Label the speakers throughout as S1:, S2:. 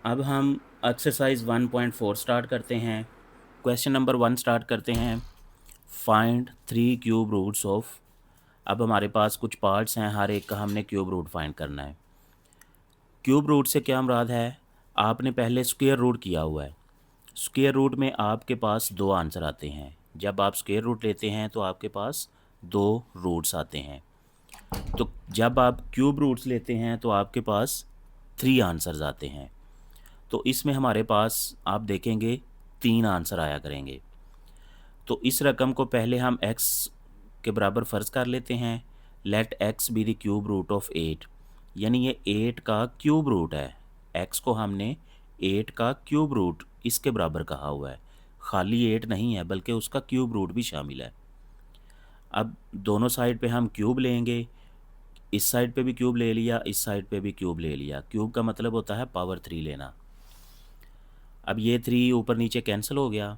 S1: अब हम exercise 1.4 start करते हैं। क्वेश्चन नंबर 1 स्टार्ट करते हैं। Find 3 cube roots of. अब हमारे पास कुछ पार्ट्स हैं, हर एक का हमने क्यूब रूट फाइंड करना है। क्यूब रूट से क्या मुराद है, आपने पहले स्क्वायर रूट किया हुआ है। स्क्वायर रूट में आपके पास दो आंसर आते हैं। जब आप स्क्वायर रूट लेते हैं तो आपके पास दो रूट्स आते हैं। तो जब आप क्यूब रूट्स लेते हैं तो आपके पास 3 आंसर्स आते हैं। तो इसमें हमारे पास आप देखेंगे 3 आंसर आया करेंगे। तो इस रकम को पहले हम x के बराबर फ़र्ज़ कर लेते हैं। Let x be the cube root of 8, यानी ये 8 का क्यूब रूट है। x को हमने 8 का क्यूब रूट इसके बराबर कहा हुआ है। खाली 8 नहीं है बल्कि उसका क्यूब रूट भी शामिल है। अब दोनों साइड पे हम क्यूब लेंगे। इस साइड पे भी क्यूब ले लिया, इस साइड पे भी क्यूब ले लिया। क्यूब का मतलब होता है पावर 3 लेना। अब ये 3 ऊपर नीचे कैंसिल हो गया,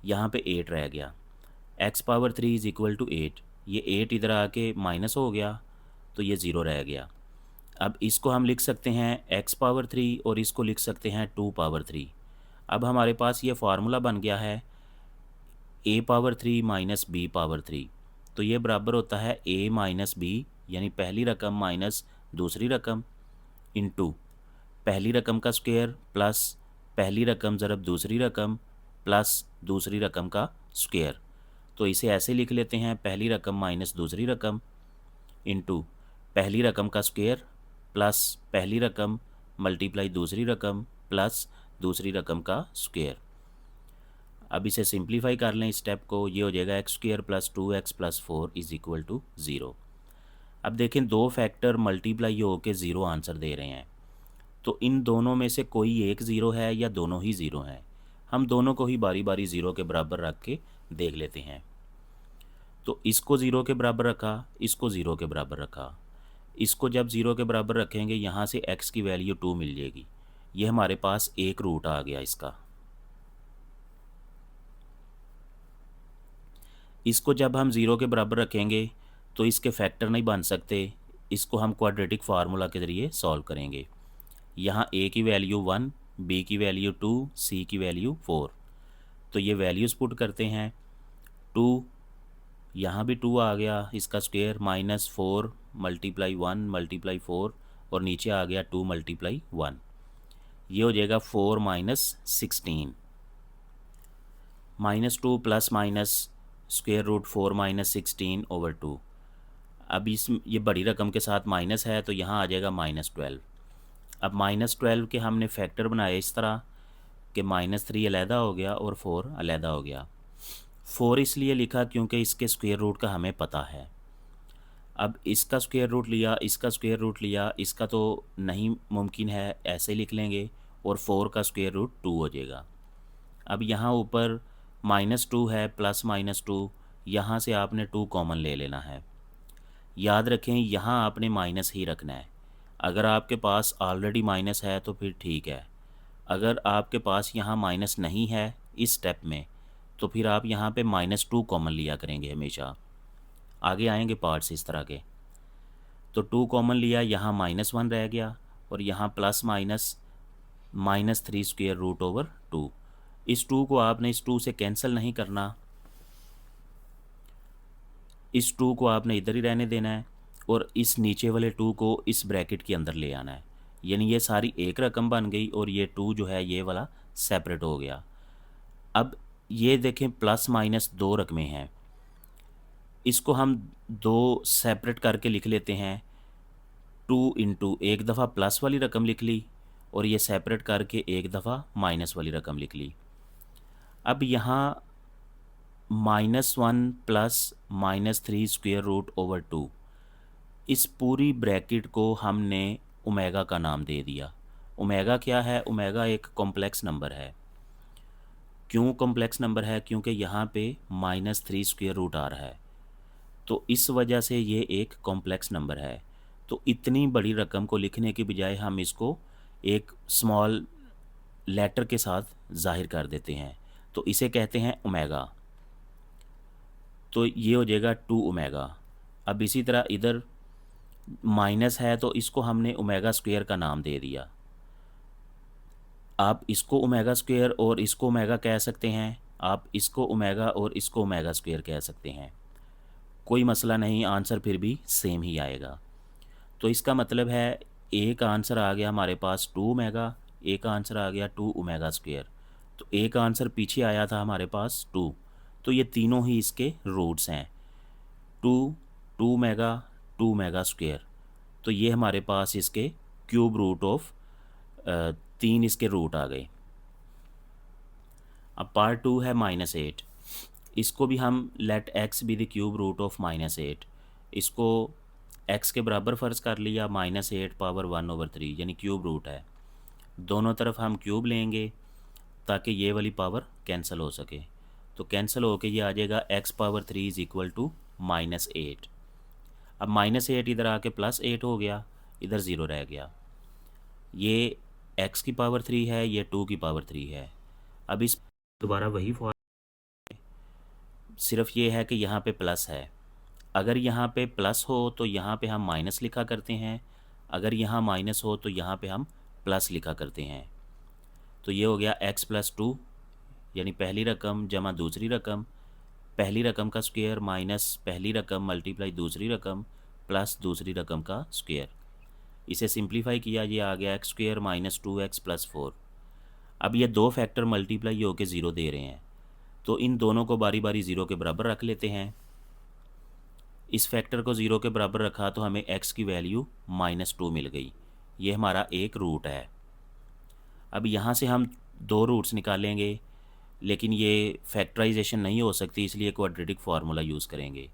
S1: यहाँ पे 8 रह गया। x power 3 is equal to 8। ये 8 इधर आके माइनस हो गया तो ये ज़ीरो रह गया। अब इसको हम लिख सकते हैं x पावर 3 और इसको लिख सकते हैं 2 पावर 3। अब हमारे पास ये फार्मूला बन गया है a power 3 minus b power 3। तो ये बराबर होता है a माइनस b, यानी पहली रकम माइनस दूसरी रकम इंटू पहली रकम का स्क्वायर प्लस पहली रकम ज़रब दूसरी रकम प्लस दूसरी रकम का स्क्वायर। तो इसे ऐसे लिख लेते हैं, पहली रकम माइनस दूसरी रकम इंटू पहली रकम का स्क्वायर प्लस पहली रकम मल्टीप्लाई दूसरी रकम प्लस दूसरी रकम का स्क्वायर। अब इसे सिंप्लीफाई कर लें स्टेप को, ये हो जाएगा x square plus 2x plus 4 is equal to 0। अब देखें दो फैक्टर मल्टीप्लाई हो के ज़ीरो आंसर दे रहे हैं। तो इन दोनों में से कोई एक ज़ीरो है या दोनों ही ज़ीरो हैं। हम दोनों को ही बारी बारी ज़ीरो के बराबर रख के देख लेते हैं। तो इसको ज़ीरो के बराबर रखा, इसको ज़ीरो के बराबर रखा। इसको जब ज़ीरो के बराबर रखेंगे यहाँ से x की वैल्यू 2 मिल जाएगी। ये हमारे पास एक रूट आ गया इसका। इसको जब हम ज़ीरो के बराबर रखेंगे तो इसके फैक्टर नहीं बन सकते। इसको हम क्वाड्रेटिक फार्मूला के ज़रिए सॉल्व करेंगे। यहाँ a की वैल्यू 1, b की वैल्यू 2, c की वैल्यू 4। तो ये वैल्यूज़ पुट करते हैं। 2, यहाँ भी 2 आ गया, इसका स्क्वायर माइनस 4 मल्टीप्लाई 1 मल्टीप्लाई 4 और नीचे आ गया 2 मल्टीप्लाई 1। ये हो जाएगा 4 minus 16 minus 2 plus minus square root 4 minus 16 over 2। अब इस ये बड़ी रकम के साथ माइनस है तो यहाँ आ जाएगा माइनस 12। अब माइनस 12 के हमने फैक्टर बनाए इस तरह कि माइनस 3 अलहदा हो गया और 4 अलहदा हो गया। 4 इसलिए लिखा क्योंकि इसके स्क्वायर रूट का हमें पता है। अब इसका स्क्वायर रूट लिया, इसका स्क्वायर रूट लिया, इसका तो नहीं मुमकिन है, ऐसे लिख लेंगे और 4 का स्क्वायर रूट 2 हो जाएगा। अब यहाँ ऊपर -2 है प्लस -2, यहाँ से आपने 2 कॉमन ले लेना है। याद रखें यहाँ आपने माइनस ही रखना है। अगर आपके पास ऑलरेडी माइनस है तो फिर ठीक है। अगर आपके पास यहाँ माइनस नहीं है इस स्टेप में तो फिर आप यहाँ पे -2 कॉमन लिया करेंगे हमेशा। आगे आएंगे पार्ट्स इस तरह के। तो 2 कॉमन लिया, यहाँ -1 रह गया और यहाँ plus minus -3 square root over 2। इस 2 को आपने इस 2 से कैंसिल नहीं करना, इस 2 को आपने इधर ही रहने देना है और इस नीचे वाले 2 को इस ब्रैकेट के अंदर ले आना है। यानी ये सारी एक रकम बन गई और ये 2 जो है ये वाला सेपरेट हो गया। अब ये देखें प्लस माइनस दो रकमें हैं, इसको हम दो सेपरेट करके लिख लेते हैं। 2 इंटू एक दफ़ा प्लस वाली रकम लिख ली और ये सेपरेट करके एक दफ़ा माइनस वाली रकम लिख ली। अब यहाँ -1 प्लस -3 स्क्वायर रूट ओवर 2, इस पूरी ब्रैकेट को हमने ओमेगा का नाम दे दिया। ओमेगा क्या है? ओमेगा एक कॉम्प्लेक्स नंबर है। क्यों कॉम्प्लेक्स नंबर है? क्योंकि यहाँ पे -3 स्क्वायर रूट आ रहा है, तो इस वजह से ये एक कॉम्प्लेक्स नंबर है। तो इतनी बड़ी रकम को लिखने की बजाय हम इसको एक स्मॉल लेटर के साथ ज़ाहिर कर देते हैं, तो इसे कहते हैं ओमेगा। तो ये हो जाएगा 2 ओमेगा। अब इसी तरह इधर माइनस है तो इसको हमने ओमेगा स्क्वायर का नाम दे दिया। आप इसको ओमेगा स्क्वायर और इसको ओमेगा कह सकते हैं, आप इसको ओमेगा और इसको ओमेगा स्क्वायर कह सकते हैं, कोई मसला नहीं, आंसर फिर भी सेम ही आएगा। तो इसका मतलब है एक आंसर आ गया हमारे पास 2 ओमेगा, एक आंसर आ गया 2 ओमेगा स्क्वायर। तो एक आंसर पीछे आया था हमारे पास 2, तो ये तीनों ही इसके रूट्स हैं, 2, 2 ओमेगा, 2 ओमेगा स्क्वायर। तो ये हमारे पास इसके क्यूब रूट ऑफ 3 इसके रूट आ गए। अब पार्ट 2 है -8। इसको भी हम let x be the cube root of -8, इसको x के बराबर फ़र्ज़ कर लिया, -8 पावर 1/3 यानी क्यूब रूट है। दोनों तरफ हम क्यूब लेंगे ताकि ये वाली पावर कैंसिल हो सके। तो कैंसिल होके ये आ जाएगा x power 3 is equal to -8। अब -8 इधर आके +8 हो गया, इधर 0 रह गया। ये x की पावर 3 है, ये 2 की पावर 3 है। अब इस दोबारा वही फॉर्म, सिर्फ ये है कि यहाँ पे प्लस है। अगर यहाँ पे प्लस हो तो यहाँ पे हम माइनस लिखा करते हैं, अगर यहाँ माइनस हो तो यहाँ पे हम प्लस लिखा करते हैं। तो ये हो गया x+2 यानी पहली रकम जमा दूसरी रकम, पहली रकम का स्क्वायर माइनस पहली रकम मल्टीप्लाई दूसरी रकम प्लस दूसरी रकम का स्क्वायर। इसे सिंप्लीफाई किया, ये आ गया x² - 2x + 4। अब ये दो फैक्टर मल्टीप्लाई होकर 0 दे रहे हैं, तो इन दोनों को बारी बारी 0 के बराबर रख लेते हैं। इस फैक्टर को 0 के बराबर रखा तो हमें x की वैल्यू -2 मिल गई, ये हमारा एक रूट है। अब यहाँ से हम दो रूट्स निकालेंगे, लेकिन ये फैक्टराइजेशन नहीं हो सकती, इसलिए क्वाड्रेटिक फार्मूला यूज़ करेंगे।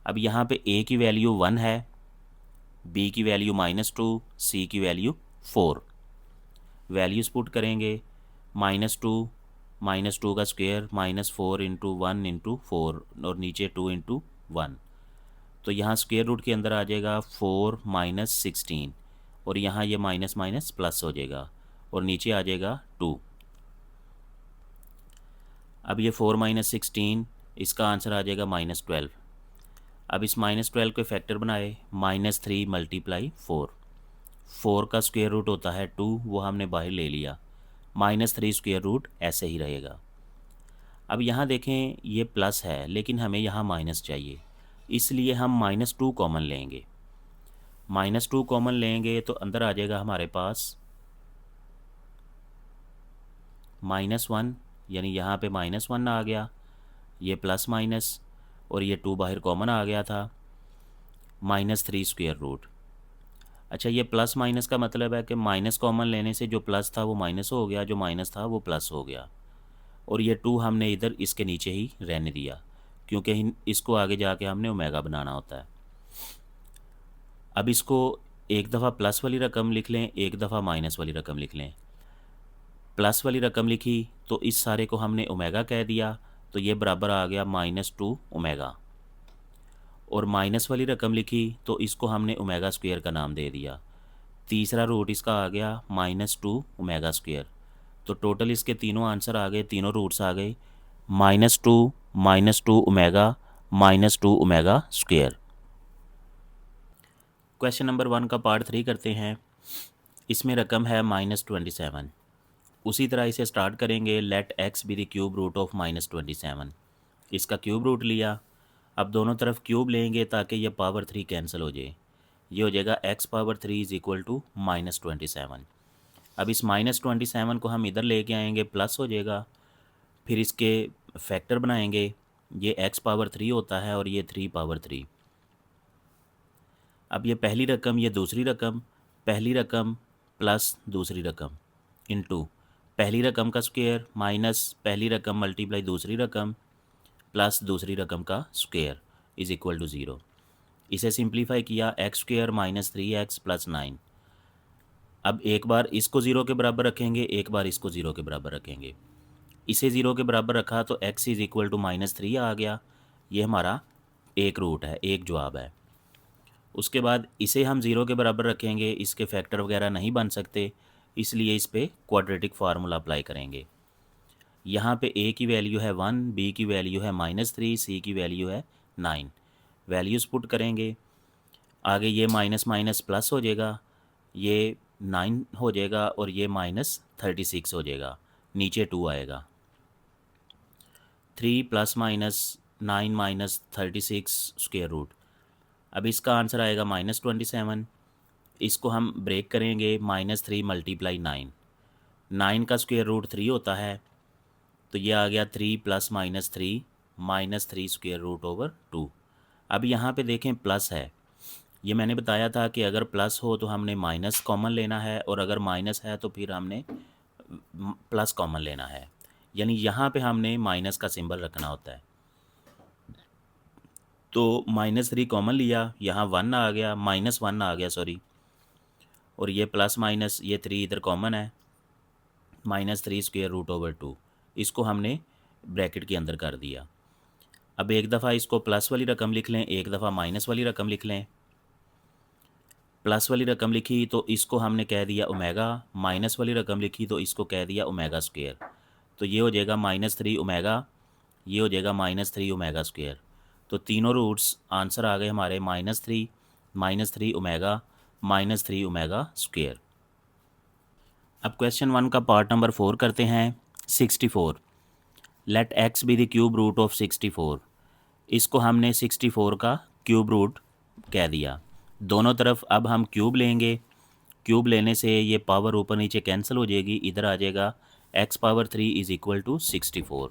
S1: अब यहाँ पे a की वैल्यू 1 है, b की वैल्यू -2, c की वैल्यू 4। वैल्यूज़ पुट करेंगे, -2 का स्क्वायर -4 × 1 × 4 और नीचे 2 × 1। तो यहाँ स्क्वायर रूट के अंदर आ जाएगा 4 - 16 और यहाँ ये माइनस माइनस प्लस हो जाएगा और नीचे आ जाएगा 2। अब ये 4 - 16, इसका आंसर आ जाएगा -12। अब इस -12 के फैक्टर बनाए, -3 × 4, 4 का स्क्वायर रूट होता है 2, वो हमने बाहर ले लिया, -3 स्क्वायर रूट ऐसे ही रहेगा। अब यहाँ देखें ये प्लस है लेकिन हमें यहाँ माइनस चाहिए, इसलिए हम -2 कॉमन लेंगे। -2 कॉमन लेंगे तो अंदर आ जाएगा हमारे पास -1, यानी यहाँ पे -1 आ गया, ये प्लस माइनस और ये 2 बाहर कॉमन आ गया था, -3 स्क्वायर रूट। अच्छा, ये प्लस माइनस का मतलब है कि माइनस कॉमन लेने से जो प्लस था वो माइनस हो गया, जो माइनस था वो प्लस हो गया, और ये 2 हमने इधर इसके नीचे ही रहने दिया क्योंकि इसको आगे जाके हमने ओमेगा बनाना होता है। अब इसको एक दफ़ा प्लस वाली रकम लिख लें, एक दफ़ा माइनस वाली रकम लिख लें। प्लस वाली रकम लिखी तो इस सारे को हमने ओमेगा कह दिया, तो ये बराबर आ गया -2 ओमेगा। और माइनस वाली रकम लिखी तो इसको हमने ओमेगा स्क्वायर का नाम दे दिया, तीसरा रूट इसका आ गया -2 ओमेगा स्क्वायर। तो टोटल इसके तीनों आंसर आ गए, तीनों रूट्स आ गए, -2 omega -2 omega square. Question number 1 का पार्ट 3 करते हैं। इसमें रकम है -27। उसी तरह इसे स्टार्ट करेंगे, let x be the cube root of -27। इसका क्यूब रूट लिया, अब दोनों तरफ क्यूब लेंगे ताकि ये पावर 3 कैंसिल हो जाए, ये हो जाएगा x power 3 is equal to -27। अब इस -27 को हम इधर लेके आएंगे, प्लस हो जाएगा, फिर इसके फैक्टर बनाएंगे, ये x पावर 3 होता है और ये 3 पावर 3। अब ये पहली रकम, ये दूसरी रकम, पहली रकम प्लस दूसरी रकम इनटू पहली रकम का स्क्वायर माइनस पहली रकम मल्टीप्लाई दूसरी रकम प्लस दूसरी रकम का स्क्वायर इज़ इक्वल टू 0। इसे सिंप्लीफाई किया, x² - 3x + 9। अब एक बार इसको 0 के बराबर रखेंगे, एक बार इसको 0 के बराबर रखेंगे। इसे 0 के बराबर रखा तो x इज़ इक्वल टू -3 आ गया, ये हमारा एक रूट है, एक जवाब है। उसके बाद इसे हम 0 के बराबर रखेंगे, इसके फैक्टर वगैरह नहीं बन सकते, इसलिए इस पर क्वाड्रेटिक फार्मूला अप्लाई करेंगे। यहाँ पे a की वैल्यू है 1, b की वैल्यू है -3, c की वैल्यू है 9। वैल्यूज़ पुट करेंगे, आगे ये माइनस माइनस प्लस हो जाएगा, ये 9 हो जाएगा और ये -36 हो जाएगा, नीचे 2 आएगा। 3 + -9 -36 स्क्वायर रूट। अब इसका आंसर आएगा -27। इसको हम ब्रेक करेंगे, -3 × 9, 9 का स्क्वायर रूट 3 होता है, तो ये आ गया 3 ± 3 -3 स्क्वायर रूट ओवर 2। अब यहाँ पे देखें प्लस है, ये मैंने बताया था कि अगर प्लस हो तो हमने माइनस कॉमन लेना है, और अगर माइनस है तो फिर हमने प्लस कॉमन लेना है, यानी यहाँ पे हमने माइनस का सिंबल रखना होता है। तो -3 कॉमन लिया, यहाँ 1 आ गया, -1 आ गया सॉरी, और ये प्लस माइनस ये 3 इधर कॉमन है, -3 स्क्वायर रूट ओवर 2, इसको हमने ब्रैकेट के अंदर कर दिया। अब एक दफ़ा इसको प्लस वाली रकम लिख लें, एक दफ़ा माइनस वाली रकम लिख लें। प्लस वाली रकम लिखी तो इसको हमने कह दिया ओमेगा, माइनस वाली रकम लिखी तो इसको कह दिया ओमेगा स्क्वायर। तो ये हो जाएगा -3 ओमेगा, ये हो जाएगा -3 ओमेगा स्क्वायर। तो तीनों रूट्स आंसर आ गए हमारे -3 -3 ओमेगा -3 ओमेगा स्क्वायर। अब क्वेश्चन 1 का पार्ट नंबर 4 करते हैं। 64, let x be the cube root of 64। इसको हमने 64 का क्यूब रूट कह दिया। दोनों तरफ अब हम क्यूब लेंगे, क्यूब लेने से ये पावर ऊपर नीचे कैंसिल हो जाएगी, इधर आ जाएगा x⁻³ = 64।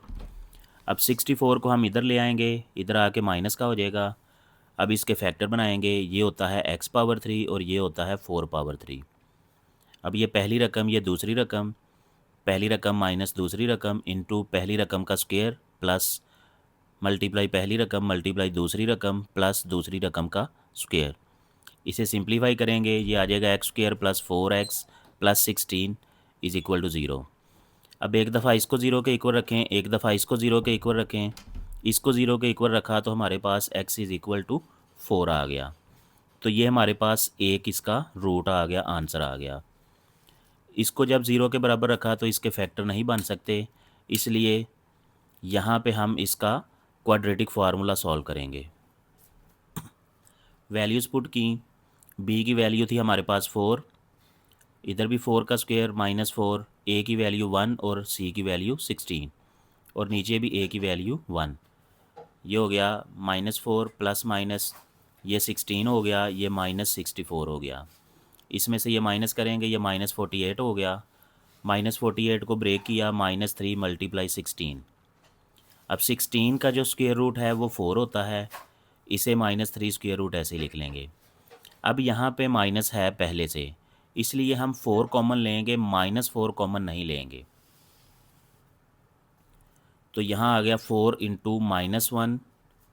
S1: अब 64 को हम इधर ले आएंगे, इधर आके माइनस का हो जाएगा। अब इसके फैक्टर बनाएंगे, ये होता है x⁻³ और ये होता है 4⁻3। अब ये पहली रकम ये दूसरी रकम, पहली रकम माइनस दूसरी रकम इंटू पहली रकम का स्क्वायर प्लस मल्टीप्लाई पहली रकम मल्टीप्लाई दूसरी रकम प्लस दूसरी रकम का स्क्वायर। इसे सिंप्लीफाई करेंगे, ये आ जाएगा x² + 4x + 16 = 0। अब एक दफ़ा इसको ज़ीरो के इक्वल रखें, एक दफ़ा इसको ज़ीरो के इक्वल रखें। इसको ज़ीरो के इक्वल रखा तो हमारे पास x = 4 आ गया। तो ये हमारे पास एक इसका रूट आ गया, आंसर आ गया। इसको जब ज़ीरो के बराबर रखा तो इसके फैक्टर नहीं बन सकते, इसलिए यहाँ पे हम इसका क्वाड्रेटिक फार्मूला सॉल्व करेंगे। वैल्यूज़ पुट की, b की वैल्यू थी हमारे पास 4, इधर भी 4 का स्क्वायर -4, a की वैल्यू 1 और c की वैल्यू 16, और नीचे भी a की वैल्यू 1। ये हो गया -4 प्लस माइनस ये 16 हो गया, ये -64 हो गया। इसमें से ये माइनस करेंगे, ये -48 हो गया। -48 को ब्रेक किया, -3 × 16। अब 16 का जो स्क्वायर रूट है वो 4 होता है, इसे -3 स्क्वायर रूट ऐसे लिख लेंगे। अब यहाँ पे माइनस है पहले से, इसलिए हम 4 कॉमन लेंगे, -4 कॉमन नहीं लेंगे। तो यहाँ आ गया 4 × -1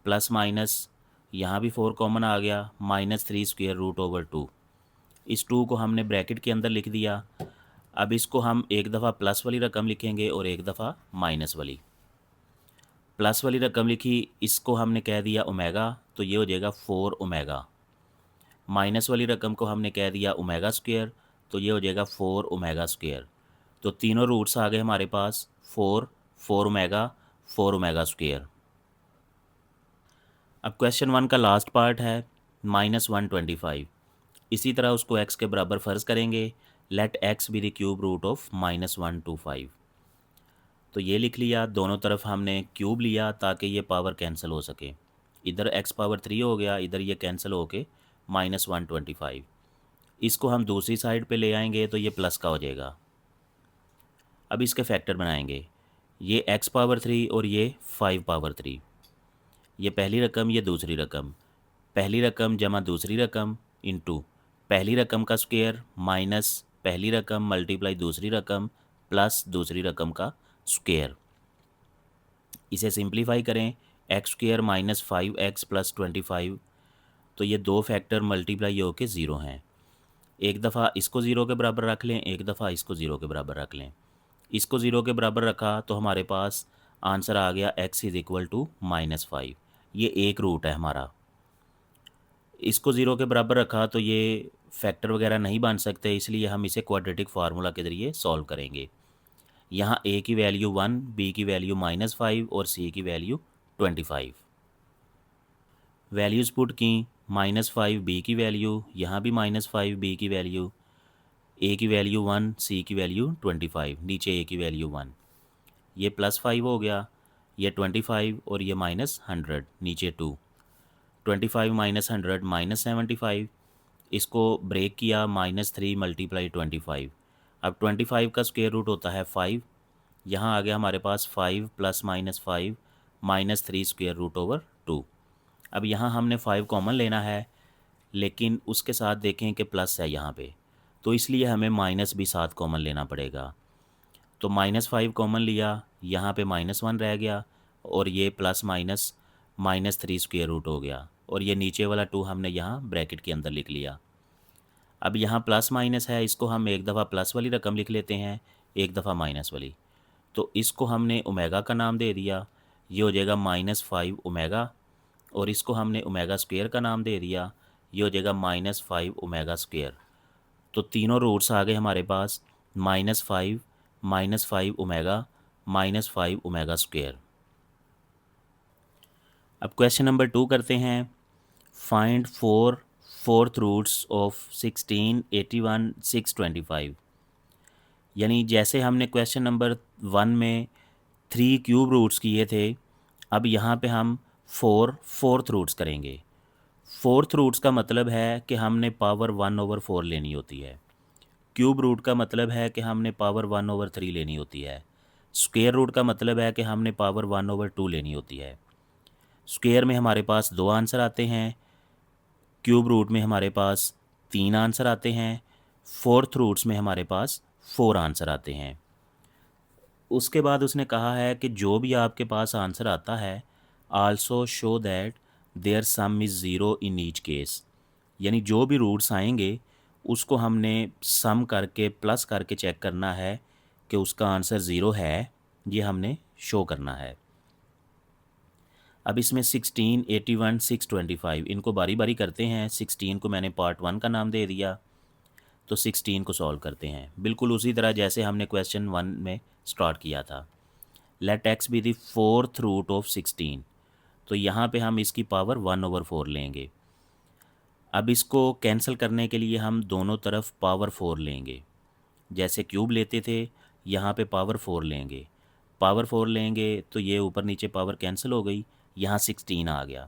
S1: प्लस माइनस, यहाँ भी 4 कॉमन आ गया, -3 स्क्वायर रूट ओवर 2। इस 2 को हमने ब्रैकेट के अंदर लिख दिया। अब इसको हम एक दफ़ा प्लस वाली रकम लिखेंगे और एक दफ़ा माइनस वाली। प्लस वाली रकम लिखी, इसको हमने कह दिया ओमेगा, तो ये हो जाएगा 4 ओमेगा। माइनस वाली रकम को हमने कह दिया ओमेगा स्क्वायर, तो ये हो जाएगा 4 ओमेगा स्क्वायर। तो तीनों रूट्स आ गए हमारे पास 4 ओमेगा 4 ओमेगा स्क्वायर। अब क्वेश्चन 1 का लास्ट पार्ट है -125। इसी तरह उसको x के बराबर फ़र्ज़ करेंगे। Let x be the cube root of -125। तो ये लिख लिया, दोनों तरफ हमने क्यूब लिया ताकि ये पावर कैंसिल हो सके। इधर x⁻³ हो गया, इधर ये कैंसिल होके -125। इसको हम दूसरी साइड पे ले आएंगे तो ये प्लस का हो जाएगा। अब इसके फैक्टर बनाएंगे, ये x⁻³ और ये 5⁻3। ये पहली रकम ये दूसरी रकम, पहली रकम जमा दूसरी रकम इंटू पहली रकम का स्क्वायर माइनस पहली रकम मल्टीप्लाई दूसरी रकम प्लस दूसरी रकम का स्क्वायर। इसे सिंप्लीफाई करें, x² - 5x + 25। तो ये दो फैक्टर मल्टीप्लाई होके ज़ीरो हैं। एक दफ़ा इसको ज़ीरो के बराबर रख लें, एक दफ़ा इसको ज़ीरो के बराबर रख लें। इसको ज़ीरो के बराबर रखा तो हमारे पास आंसर आ गया x = -5। ये एक रूट है हमारा। इसको ज़ीरो के बराबर रखा तो ये फैक्टर वगैरह नहीं बन सकते, इसलिए हम इसे क्वाड्रेटिक फार्मूला के ज़रिए सॉल्व करेंगे। यहाँ a की वैल्यू 1, b की वैल्यू -5 और c की वैल्यू 25। वैल्यूज़ पुट की, -5 b की वैल्यू, यहाँ भी -5 b की वैल्यू, ए की वैल्यू 1, सी की वैल्यू 25, नीचे ए की वैल्यू 1, ये +5 हो गया, ये 25 और ये -100, नीचे 2, 25 - 100 -75, इसको ब्रेक किया, -3 × 25। अब 25 का स्क्वायर रूट होता है 5, यहाँ आ गया हमारे पास 5 + -5 -3 स्क्वायर रूट ओवर 2। अब यहाँ हमने 5 कॉमन लेना है, लेकिन उसके साथ देखें कि प्लस है यहाँ पे, तो इसलिए हमें माइनस भी साथ कॉमन लेना पड़ेगा। तो -5 कॉमन लिया, यहाँ पे -1 रह गया, और ये प्लस माइनस -3 स्क्वायर रूट हो गया, और ये नीचे वाला 2 हमने यहाँ ब्रैकेट के अंदर लिख लिया। अब यहाँ प्लस माइनस है, इसको हम एक दफ़ा प्लस वाली रकम लिख लेते हैं, एक दफ़ा माइनस वाली। तो इसको हमने ओमेगा का नाम दे दिया, ये हो जाएगा -5 ओमेगा, और इसको हमने ओमेगा स्क्वायर का नाम दे दिया, ये हो जाएगा -5 ओमेगा स्क्वायर। तो तीनों रूट्स आ गए हमारे पास, -5 -5 ओमेगा -5 ओमेगा स्क्वायर। अब क्वेश्चन नंबर 2 करते हैं। Find 4 fourth roots of 16, 81, 625। यानी जैसे हमने क्वेश्चन नंबर 1 में 3 क्यूब रूट्स किए थे, अब यहाँ पे हम 4 फोर्थ रूट्स करेंगे। फोर्थ रूट्स का मतलब है कि हमने पावर 1/4 लेनी होती है। क्यूब रूट का मतलब है कि हमने पावर 1/3 लेनी होती है। स्क्वायर रूट का मतलब है कि हमने पावर 1/2 लेनी होती है। स्क्वायर में हमारे पास 2 आंसर आते हैं, क्यूब रूट में हमारे पास 3 आंसर आते हैं, फोर्थ रूट्स में हमारे पास 4 आंसर आते हैं। उसके बाद उसने कहा है कि जो भी आपके पास आंसर आता है, also show that there sum is zero in each case. यानी जो भी रूट्स आएंगे उसको हमने सम करके प्लस करके चेक करना है कि उसका आंसर ज़ीरो है, ये हमने शो करना है। अब इसमें 16, 81, 625 इनको बारी बारी करते हैं। 16 को मैंने पार्ट 1 का नाम दे दिया, तो 16 को सॉल्व करते हैं बिल्कुल उसी तरह जैसे हमने क्वेश्चन 1 में स्टार्ट किया था। Let x be the fourth root of 16, तो यहाँ पे हम इसकी पावर 1/4 लेंगे। अब इसको कैंसिल करने के लिए हम दोनों तरफ पावर 4 लेंगे, जैसे क्यूब लेते थे यहाँ पे पावर 4 लेंगे। पावर 4 लेंगे तो ये ऊपर नीचे पावर कैंसिल हो गई, यहाँ 16 आ गया।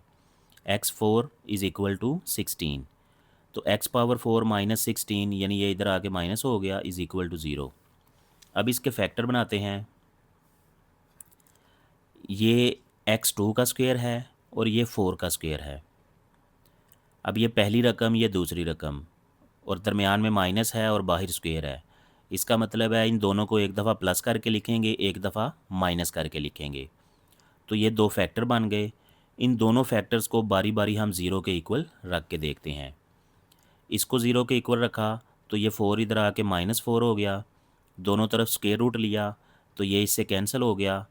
S1: x4 = 16, तो x पावर 4 -16 यानी ये इधर आके माइनस हो गया, = 0। अब इसके फैक्टर बनाते हैं। ये x2 का स्क्वायर है और ये 4 का स्क्वायर है। अब ये पहली रकम, ये दूसरी रकम, और दरमियान में माइनस है और बाहर स्क्वायर है। इसका मतलब है इन दोनों को एक दफ़ा प्लस करके लिखेंगे, एक दफ़ा माइनस करके लिखेंगे। तो ये 2 फैक्टर बन गए। इन दोनों फैक्टर्स को बारी बारी हम ज़ीरो के इक्वल रख के देखते हैं। इसको ज़ीरो के इक्वल रखा तो ये 4 इधर आके -4 हो गया। दोनों तरफ स्क्वायर रूट लिया तो ये इससे कैंसिल हो गया,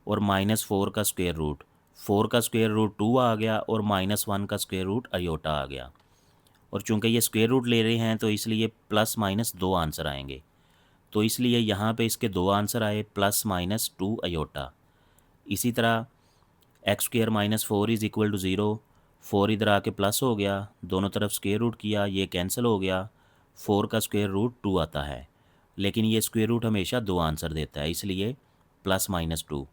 S1: और -4 का स्क्वायर रूट, 4 का स्क्वायर रूट 2 आ गया, और -1 का स्क्वायर रूट आयोटा आ गया। और चूंकि ये स्क्वायर रूट ले रहे हैं तो इसलिए +- 2 आंसर आएंगे। तो इसलिए यहाँ पे इसके 2 आंसर आए, +- 2 आयोटा। इसी तरह x² - 4 = 0, 4 इधर आके प्लस हो गया, दोनों तरफ स्क्वायर रूट किया, ये कैंसिल हो गया। 4 का स्क्वायर रूट 2 आता है, लेकिन ये स्क्वायर रूट हमेशा 2 आंसर देता है, इसलिए +- 2।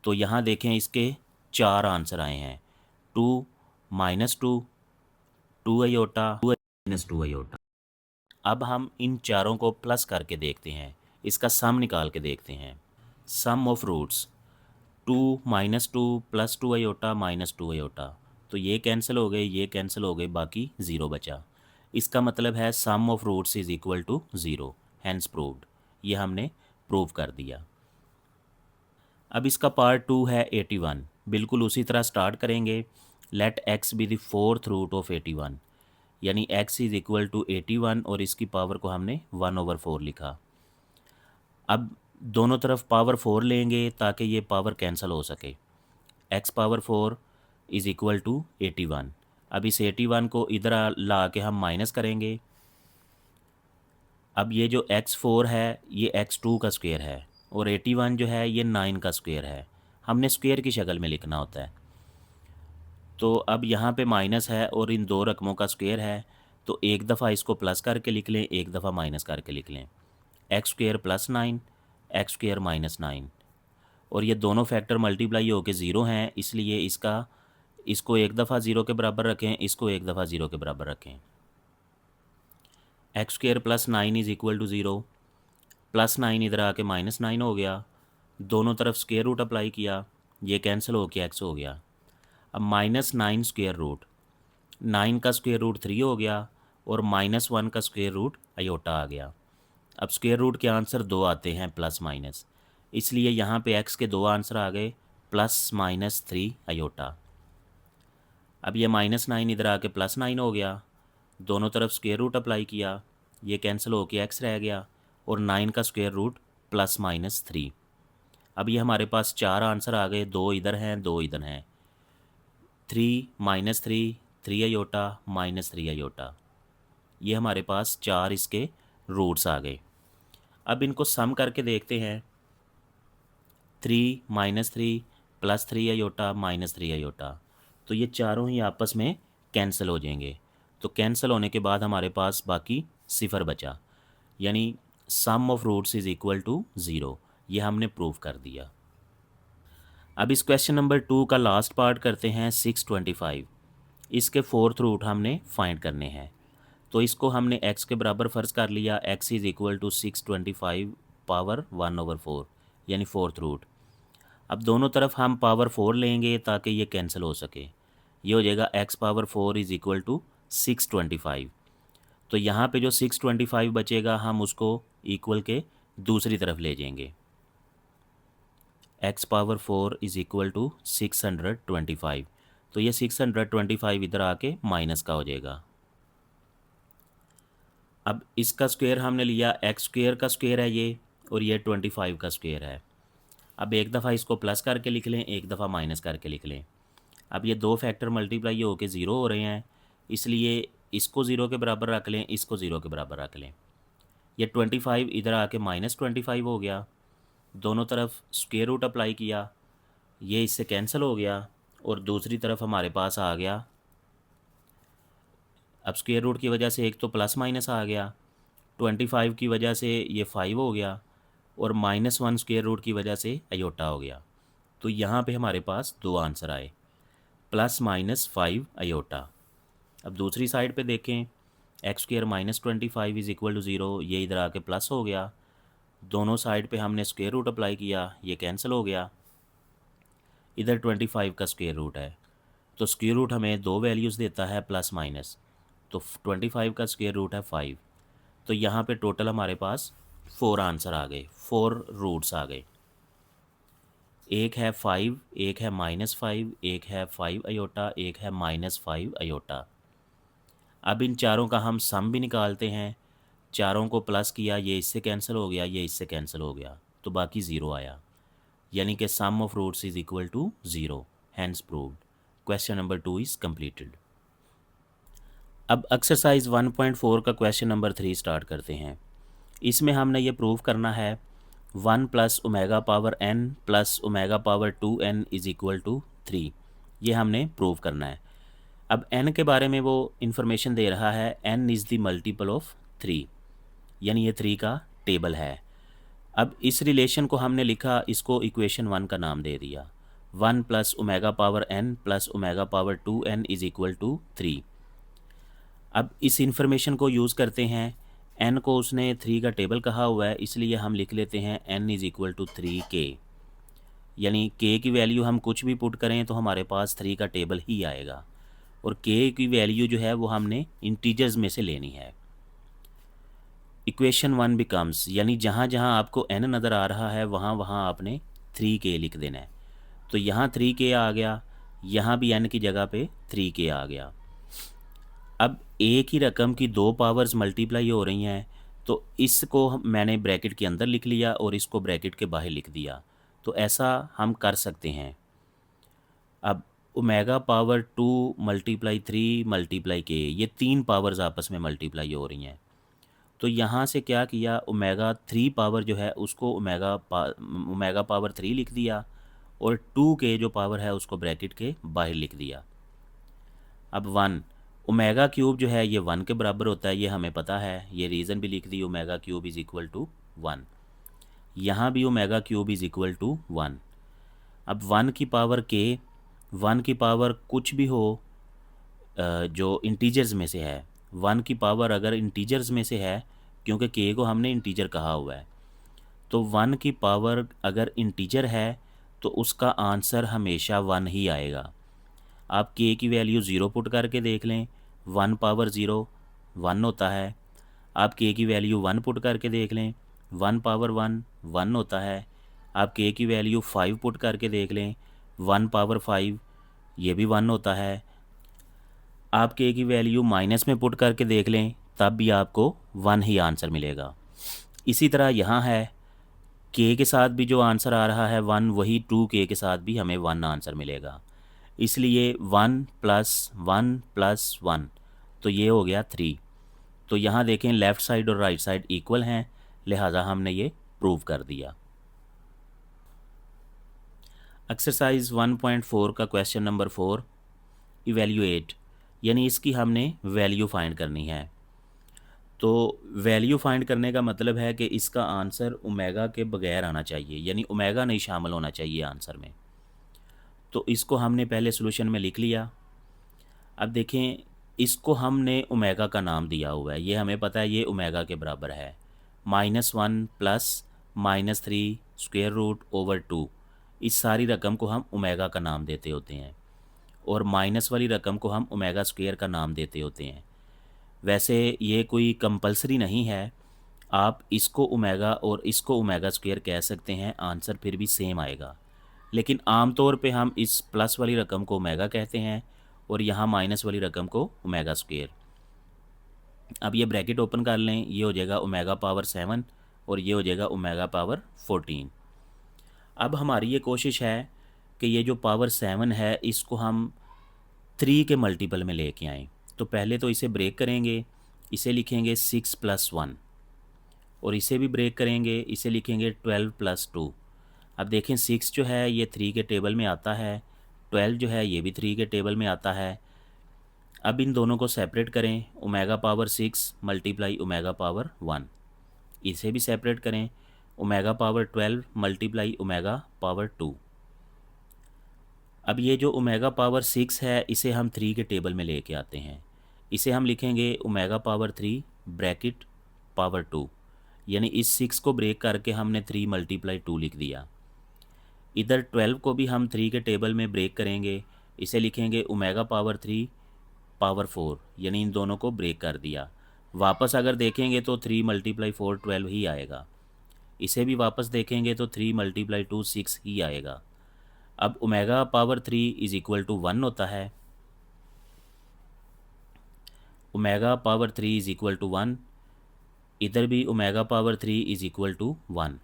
S1: तो यहाँ देखें इसके 4 आंसर आए हैं, 2 -2, 2 आयोटा, 2 आयोटा। अब हम इन चारों को प्लस करके देखते हैं, इसका सम निकाल के देखते हैं। सम ऑफ रूट्स 2 -2 +2 आयोटा -2 आयोटा, तो ये कैंसिल हो गए, ये कैंसिल हो गए, बाकी 0 बचा। इसका मतलब है सम ऑफ रूट्स = 0, हैंस प्रूव्ड। ये हमने प्रूव कर दिया। अब इसका पार्ट 2 है 81, बिल्कुल उसी तरह स्टार्ट करेंगे। Let x be the fourth root of 81, यानी x = 81 और इसकी पावर को हमने 1/4 लिखा। अब दोनों तरफ पावर 4 लेंगे ताकि ये पावर कैंसिल हो सके। x power 4 = 81। अब इस 81 को इधर ला के हम माइनस करेंगे। अब ये जो x4 है ये x2 का स्क्वायर है, और 81 जो है ये 9 का स्क्वायर है। हमने स्क्वायर की शक्ल में लिखना होता है। तो अब यहाँ पे माइनस है और इन दो रकमों का स्क्वायर है, तो एक दफ़ा इसको प्लस करके लिख लें, एक दफ़ा माइनस करके लिख लें। X square plus 9, x square minus 9, और ये दोनों फैक्टर मल्टीप्लाई होकर ज़ीरो हैं, इसलिए इसको एक दफ़ा ज़ीरो के बराबर रखें, इसको एक दफ़ा ज़ीरो के बराबर रखें। X square plus 9 is equal to zero, plus 9 इधर आके माइनस 9 हो गया, दोनों तरफ स्क्वेयर रूट अप्लाई किया, ये कैंसिल हो के एक्स हो गया। अब -9 स्क्वेयर रूट, 9 का स्क्वेयर रूट 3 हो गया, और -1 का स्क्वेयर रूट आयोटा आ गया। अब स्क्वेयर रूट के आंसर दो आते हैं प्लस माइनस, इसलिए यहाँ पे एक्स के दो आंसर आ गए, +-3 आयोटा। अब ये -9 इधर आके +9 हो गया, दोनों तरफ स्क्वेयर रूट अप्लाई किया, ये कैंसिल हो के एक्स रह गया, और 9 का स्क्वेयर रूट +-3। अब ये हमारे पास चार आंसर आ गए, दो इधर हैं, दो इधर हैं। 3 -3 3 आयोटा -3 आयोटा, ये हमारे पास चार इसके रूट्स आ गए। अब इनको सम करके देखते हैं। 3 -3 +3 आयोटा -3 आयोटा, तो ये चारों ही आपस में कैंसिल हो जाएंगे। तो कैंसिल होने के बाद हमारे पास बाकी सिफर बचा, यानी sum of roots is equal to zero. ये हमने प्रूव कर दिया। अब इस क्वेश्चन नंबर 2 का लास्ट पार्ट करते हैं। 625, इसके फोर्थ रूट हमने फाइंड करने हैं। तो इसको हमने x के बराबर फ़र्ज़ कर लिया, x is equal to 625 power 1/4, यानी फोर्थ रूट। अब दोनों तरफ हम पावर 4 लेंगे ताकि ये कैंसिल हो सके। ये हो जाएगा x power 4 is equal to 625। तो यहाँ पे जो 625 बचेगा हम उसको इक्वल के दूसरी तरफ ले जाएंगे। x power 4 is equal to 625, तो ये 625 इधर आके माइनस का हो जाएगा। अब इसका स्क्वायर हमने लिया, एक्स स्क्वायर का स्क्वायर है ये, और ये 25 का स्क्वायर है। अब एक दफ़ा इसको प्लस करके लिख लें, एक दफ़ा माइनस करके लिख लें। अब ये दो फैक्टर मल्टीप्लाई होकर ज़ीरो हो रहे हैं, इसलिए इसको ज़ीरो के बराबर रख लें, इसको ज़ीरो के बराबर रख लें। ये 25 इधर आके -25 हो गया, दोनों तरफ स्क्वायर रूट अप्लाई किया, ये इससे कैंसिल हो गया, और दूसरी तरफ हमारे पास आ गया। अब स्क्वायर रूट की वजह से एक तो प्लस माइनस आ गया, 25 की वजह से ये 5 हो गया, और -1 स्क्वायर रूट की वजह से अयोटा हो गया। तो यहाँ पे हमारे पास दो आंसर आए, +-5 अयोटा। अब दूसरी साइड पे देखें, x square -25 is equal to zero, ये इधर आके प्लस हो गया, दोनों साइड पे हमने स्क्वायर रूट अप्लाई किया, ये कैंसिल हो गया। इधर 25 का स्क्वायर रूट है, तो स्क्वायर रूट हमें दो वैल्यूज़ देता है प्लस माइनस, तो 25 का स्क्वायर रूट है 5। तो यहाँ पे टोटल हमारे पास 4 आंसर आ गए, 4 रूट्स आ गए। एक है 5, एक है -5, एक है 5 अयोटा, एक है -5 अयोटा। अब इन चारों का हम सम भी निकालते हैं, चारों को प्लस किया, ये इससे कैंसिल हो गया, ये इससे कैंसिल हो गया, तो बाकी ज़ीरो आया, यानी कि sum of roots is equal to zero, hence proved. Question number 2 is completed. अब एक्सरसाइज 1.4 का क्वेश्चन नंबर 3 स्टार्ट करते हैं। इसमें हमने ये प्रूव करना है 1 + omega power n + omega power 2n is equal to 3। ये हमने प्रूव करना है। अब n के बारे में वो इन्फॉर्मेशन दे रहा है, n is the multiple of 3, यानी ये 3 का टेबल है। अब इस रिलेशन को हमने लिखा, इसको इक्वेशन 1 का नाम दे दिया। 1 + omega power n + omega power 2n is equal to 3। अब इस इन्फॉर्मेशन को यूज़ करते हैं, n को उसने 3 का टेबल कहा हुआ है, इसलिए हम लिख लेते हैं n is equal to 3k, यानी k की वैल्यू हम कुछ भी पुट करें तो हमारे पास 3 का टेबल ही आएगा, और k की वैल्यू जो है वो हमने इंटीजर्स में से लेनी है। इक्वेशन 1 बिकम्स, यानी जहाँ जहाँ आपको n नज़र आ रहा है वहाँ वहाँ आपने 3k लिख देना है। तो यहाँ 3k आ गया, यहाँ भी n की जगह पे 3k आ गया। अब एक ही रकम की दो पावर्स मल्टीप्लाई हो रही हैं, तो इसको मैंने ब्रैकेट के अंदर लिख लिया और इसको ब्रैकेट के बाहर लिख दिया। तो ऐसा हम कर सकते हैं। अब ओमेगा पावर 2 × 3 × k, ये तीन पावर्स आपस में मल्टीप्लाई हो रही हैं। तो यहाँ से क्या किया, ओमेगा 3 पावर जो है उसको ओमेगा पावर 3 लिख दिया, और 2k जो पावर है उसको ब्रैकेट के बाहर लिख दिया। अब 1 ओमेगा क्यूब जो है ये 1 के बराबर होता है, ये हमें पता है, ये रीज़न भी लिख दी, omega cube is equal to 1। यहाँ भी omega cube is equal to 1। अब 1 की पावर के, 1 की पावर कुछ भी हो जो इंटीजर्स में से है, 1 की पावर अगर इंटीजर्स में से है, क्योंकि के को हमने इंटीजर कहा हुआ है, तो 1 की पावर अगर इंटीजर है तो उसका आंसर हमेशा 1 ही आएगा। आप के की वैल्यू 0 पुट करके देख लें, 1 पावर 0 1 होता है। आप के की वैल्यू 1 पुट करके देख लें, 1 पावर 1 1 होता है। आप के की वैल्यू 5 पुट करके देख लें, 1 पावर 5 ये भी 1 होता है। आप के की वैल्यू माइनस में पुट करके देख लें, तब भी आपको 1 ही आंसर मिलेगा। इसी तरह यहाँ है, के के साथ भी जो आंसर आ रहा है 1, वही 2 के साथ भी हमें 1 आंसर मिलेगा। इसलिए 1 प्लस 1 प्लस 1, तो ये हो गया 3। तो यहाँ देखें लेफ़्ट साइड और राइट साइड इक्वल हैं, लिहाजा हमने ये प्रूव कर दिया। एक्सरसाइज 1.4 का क्वेश्चन नंबर 4, इवेल्यूएट, यानी इसकी हमने वैल्यू फाइंड करनी है। तो वैल्यू फाइंड करने का मतलब है कि इसका आंसर ओमेगा के बगैर आना चाहिए, यानी ओमेगा नहीं शामिल होना चाहिए आंसर में। तो इसको हमने पहले सॉल्यूशन में लिख लिया। अब देखें, इसको हमने ओमेगा का नाम दिया हुआ है, ये हमें पता है ये ओमेगा के बराबर है। -1 प्लस -3 स्क्वायर रूट ओवर 2, इस सारी रकम को हम ओमेगा का नाम देते होते हैं, और माइनस वाली रकम को हम ओमेगा स्क्वायर का नाम देते होते हैं। वैसे ये कोई कंपलसरी नहीं है, आप इसको ओमेगा और इसको ओमेगा स्क्वायर कह सकते हैं, आंसर फिर भी सेम आएगा। लेकिन आम तौर पे हम इस प्लस वाली रकम को ओमेगा कहते हैं और यहाँ माइनस वाली रकम को ओमेगा स्क्वायर। अब ये ब्रैकेट ओपन कर लें, ये हो जाएगा ओमेगा पावर 7 और ये हो जाएगा ओमेगा पावर 14। अब हमारी ये कोशिश है कि ये जो पावर 7 है इसको हम 3 के मल्टीपल में लेके आएँ। तो पहले तो इसे ब्रेक करेंगे, इसे लिखेंगे 6 + 1, और इसे भी ब्रेक करेंगे, इसे लिखेंगे 12 + 2। अब देखें 6 जो है ये 3 के टेबल में आता है, 12 जो है ये भी 3 के टेबल में आता है। अब इन दोनों को सेपरेट करें, omega power 6 multiply omega power 1, इसे भी सेपरेट करें, omega power 12 multiply omega power 2। अब ये जो ओमेगा पावर 6 है इसे हम 3 के टेबल में लेके आते हैं, इसे हम लिखेंगे ओमेगा पावर 3 ब्रैकेट पावर 2, यानी इस 6 को ब्रेक करके हमने 3 × 2 लिख दिया। इधर 12 को भी हम 3 के टेबल में ब्रेक करेंगे, इसे लिखेंगे ओमेगा पावर 3 पावर 4, यानी इन दोनों को ब्रेक कर दिया। वापस अगर देखेंगे तो 3 × 4 12 ही आएगा, इसे भी वापस देखेंगे तो 3 × 2 6 ही आएगा। अब omega power 3 is equal to 1 होता है, omega power 3 is equal to 1, इधर भी omega power 3 is equal to 1।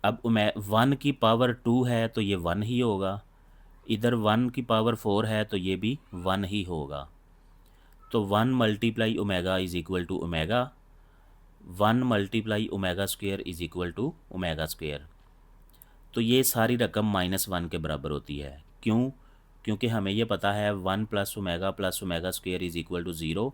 S1: अब 1 की पावर 2 है तो ये 1 ही होगा, इधर 1 की पावर 4 है तो ये भी 1 ही होगा। तो 1 × omega is equal to omega, 1 × omega square is equal to omega square. तो ये सारी रकम -1 के बराबर होती है। क्यों? क्योंकि हमें ये पता है 1 + omega square is equal to 0।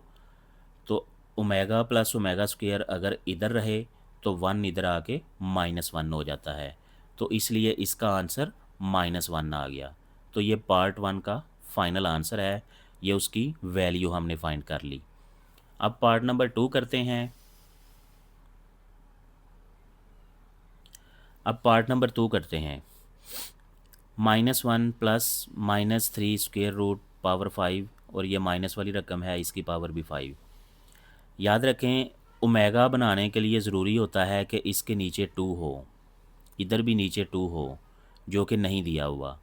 S1: तो ओमेगा + ओमेगा स्क्वायर अगर इधर रहे तो 1 इधर आके -1 हो जाता है, तो इसलिए इसका आंसर -1 आ गया। तो ये पार्ट 1 का फाइनल आंसर है, ये उसकी वैल्यू हमने फाइंड कर ली। अब पार्ट नंबर 2 करते हैं। अब पार्ट नंबर 2 करते हैं। -1 प्लस -3 स्क्वायर रूट पावर 5, और ये माइनस वाली रकम है इसकी पावर भी 5। याद रखें ओमेगा बनाने के लिए ज़रूरी होता है कि इसके नीचे 2 हो, इधर भी नीचे 2 हो, जो कि नहीं दिया हुआ।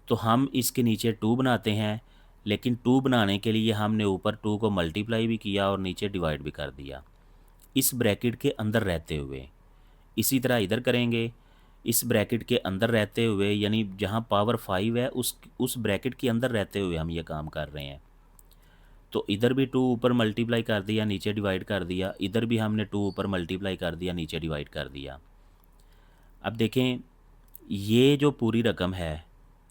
S1: तो हम इसके नीचे 2 बनाते हैं, लेकिन 2 बनाने के लिए हमने ऊपर 2 को मल्टीप्लाई भी किया और नीचे डिवाइड भी कर दिया, इस ब्रैकेट के अंदर रहते हुए। इसी तरह इधर करेंगे, इस ब्रैकेट के अंदर रहते हुए, यानी जहाँ पावर 5 है उस ब्रैकेट के अंदर रहते हुए हम ये काम कर रहे हैं। तो इधर भी 2 ऊपर मल्टीप्लाई कर दिया, नीचे डिवाइड कर दिया, इधर भी हमने 2 ऊपर मल्टीप्लाई कर दिया, नीचे डिवाइड कर दिया। अब देखें ये जो पूरी रकम है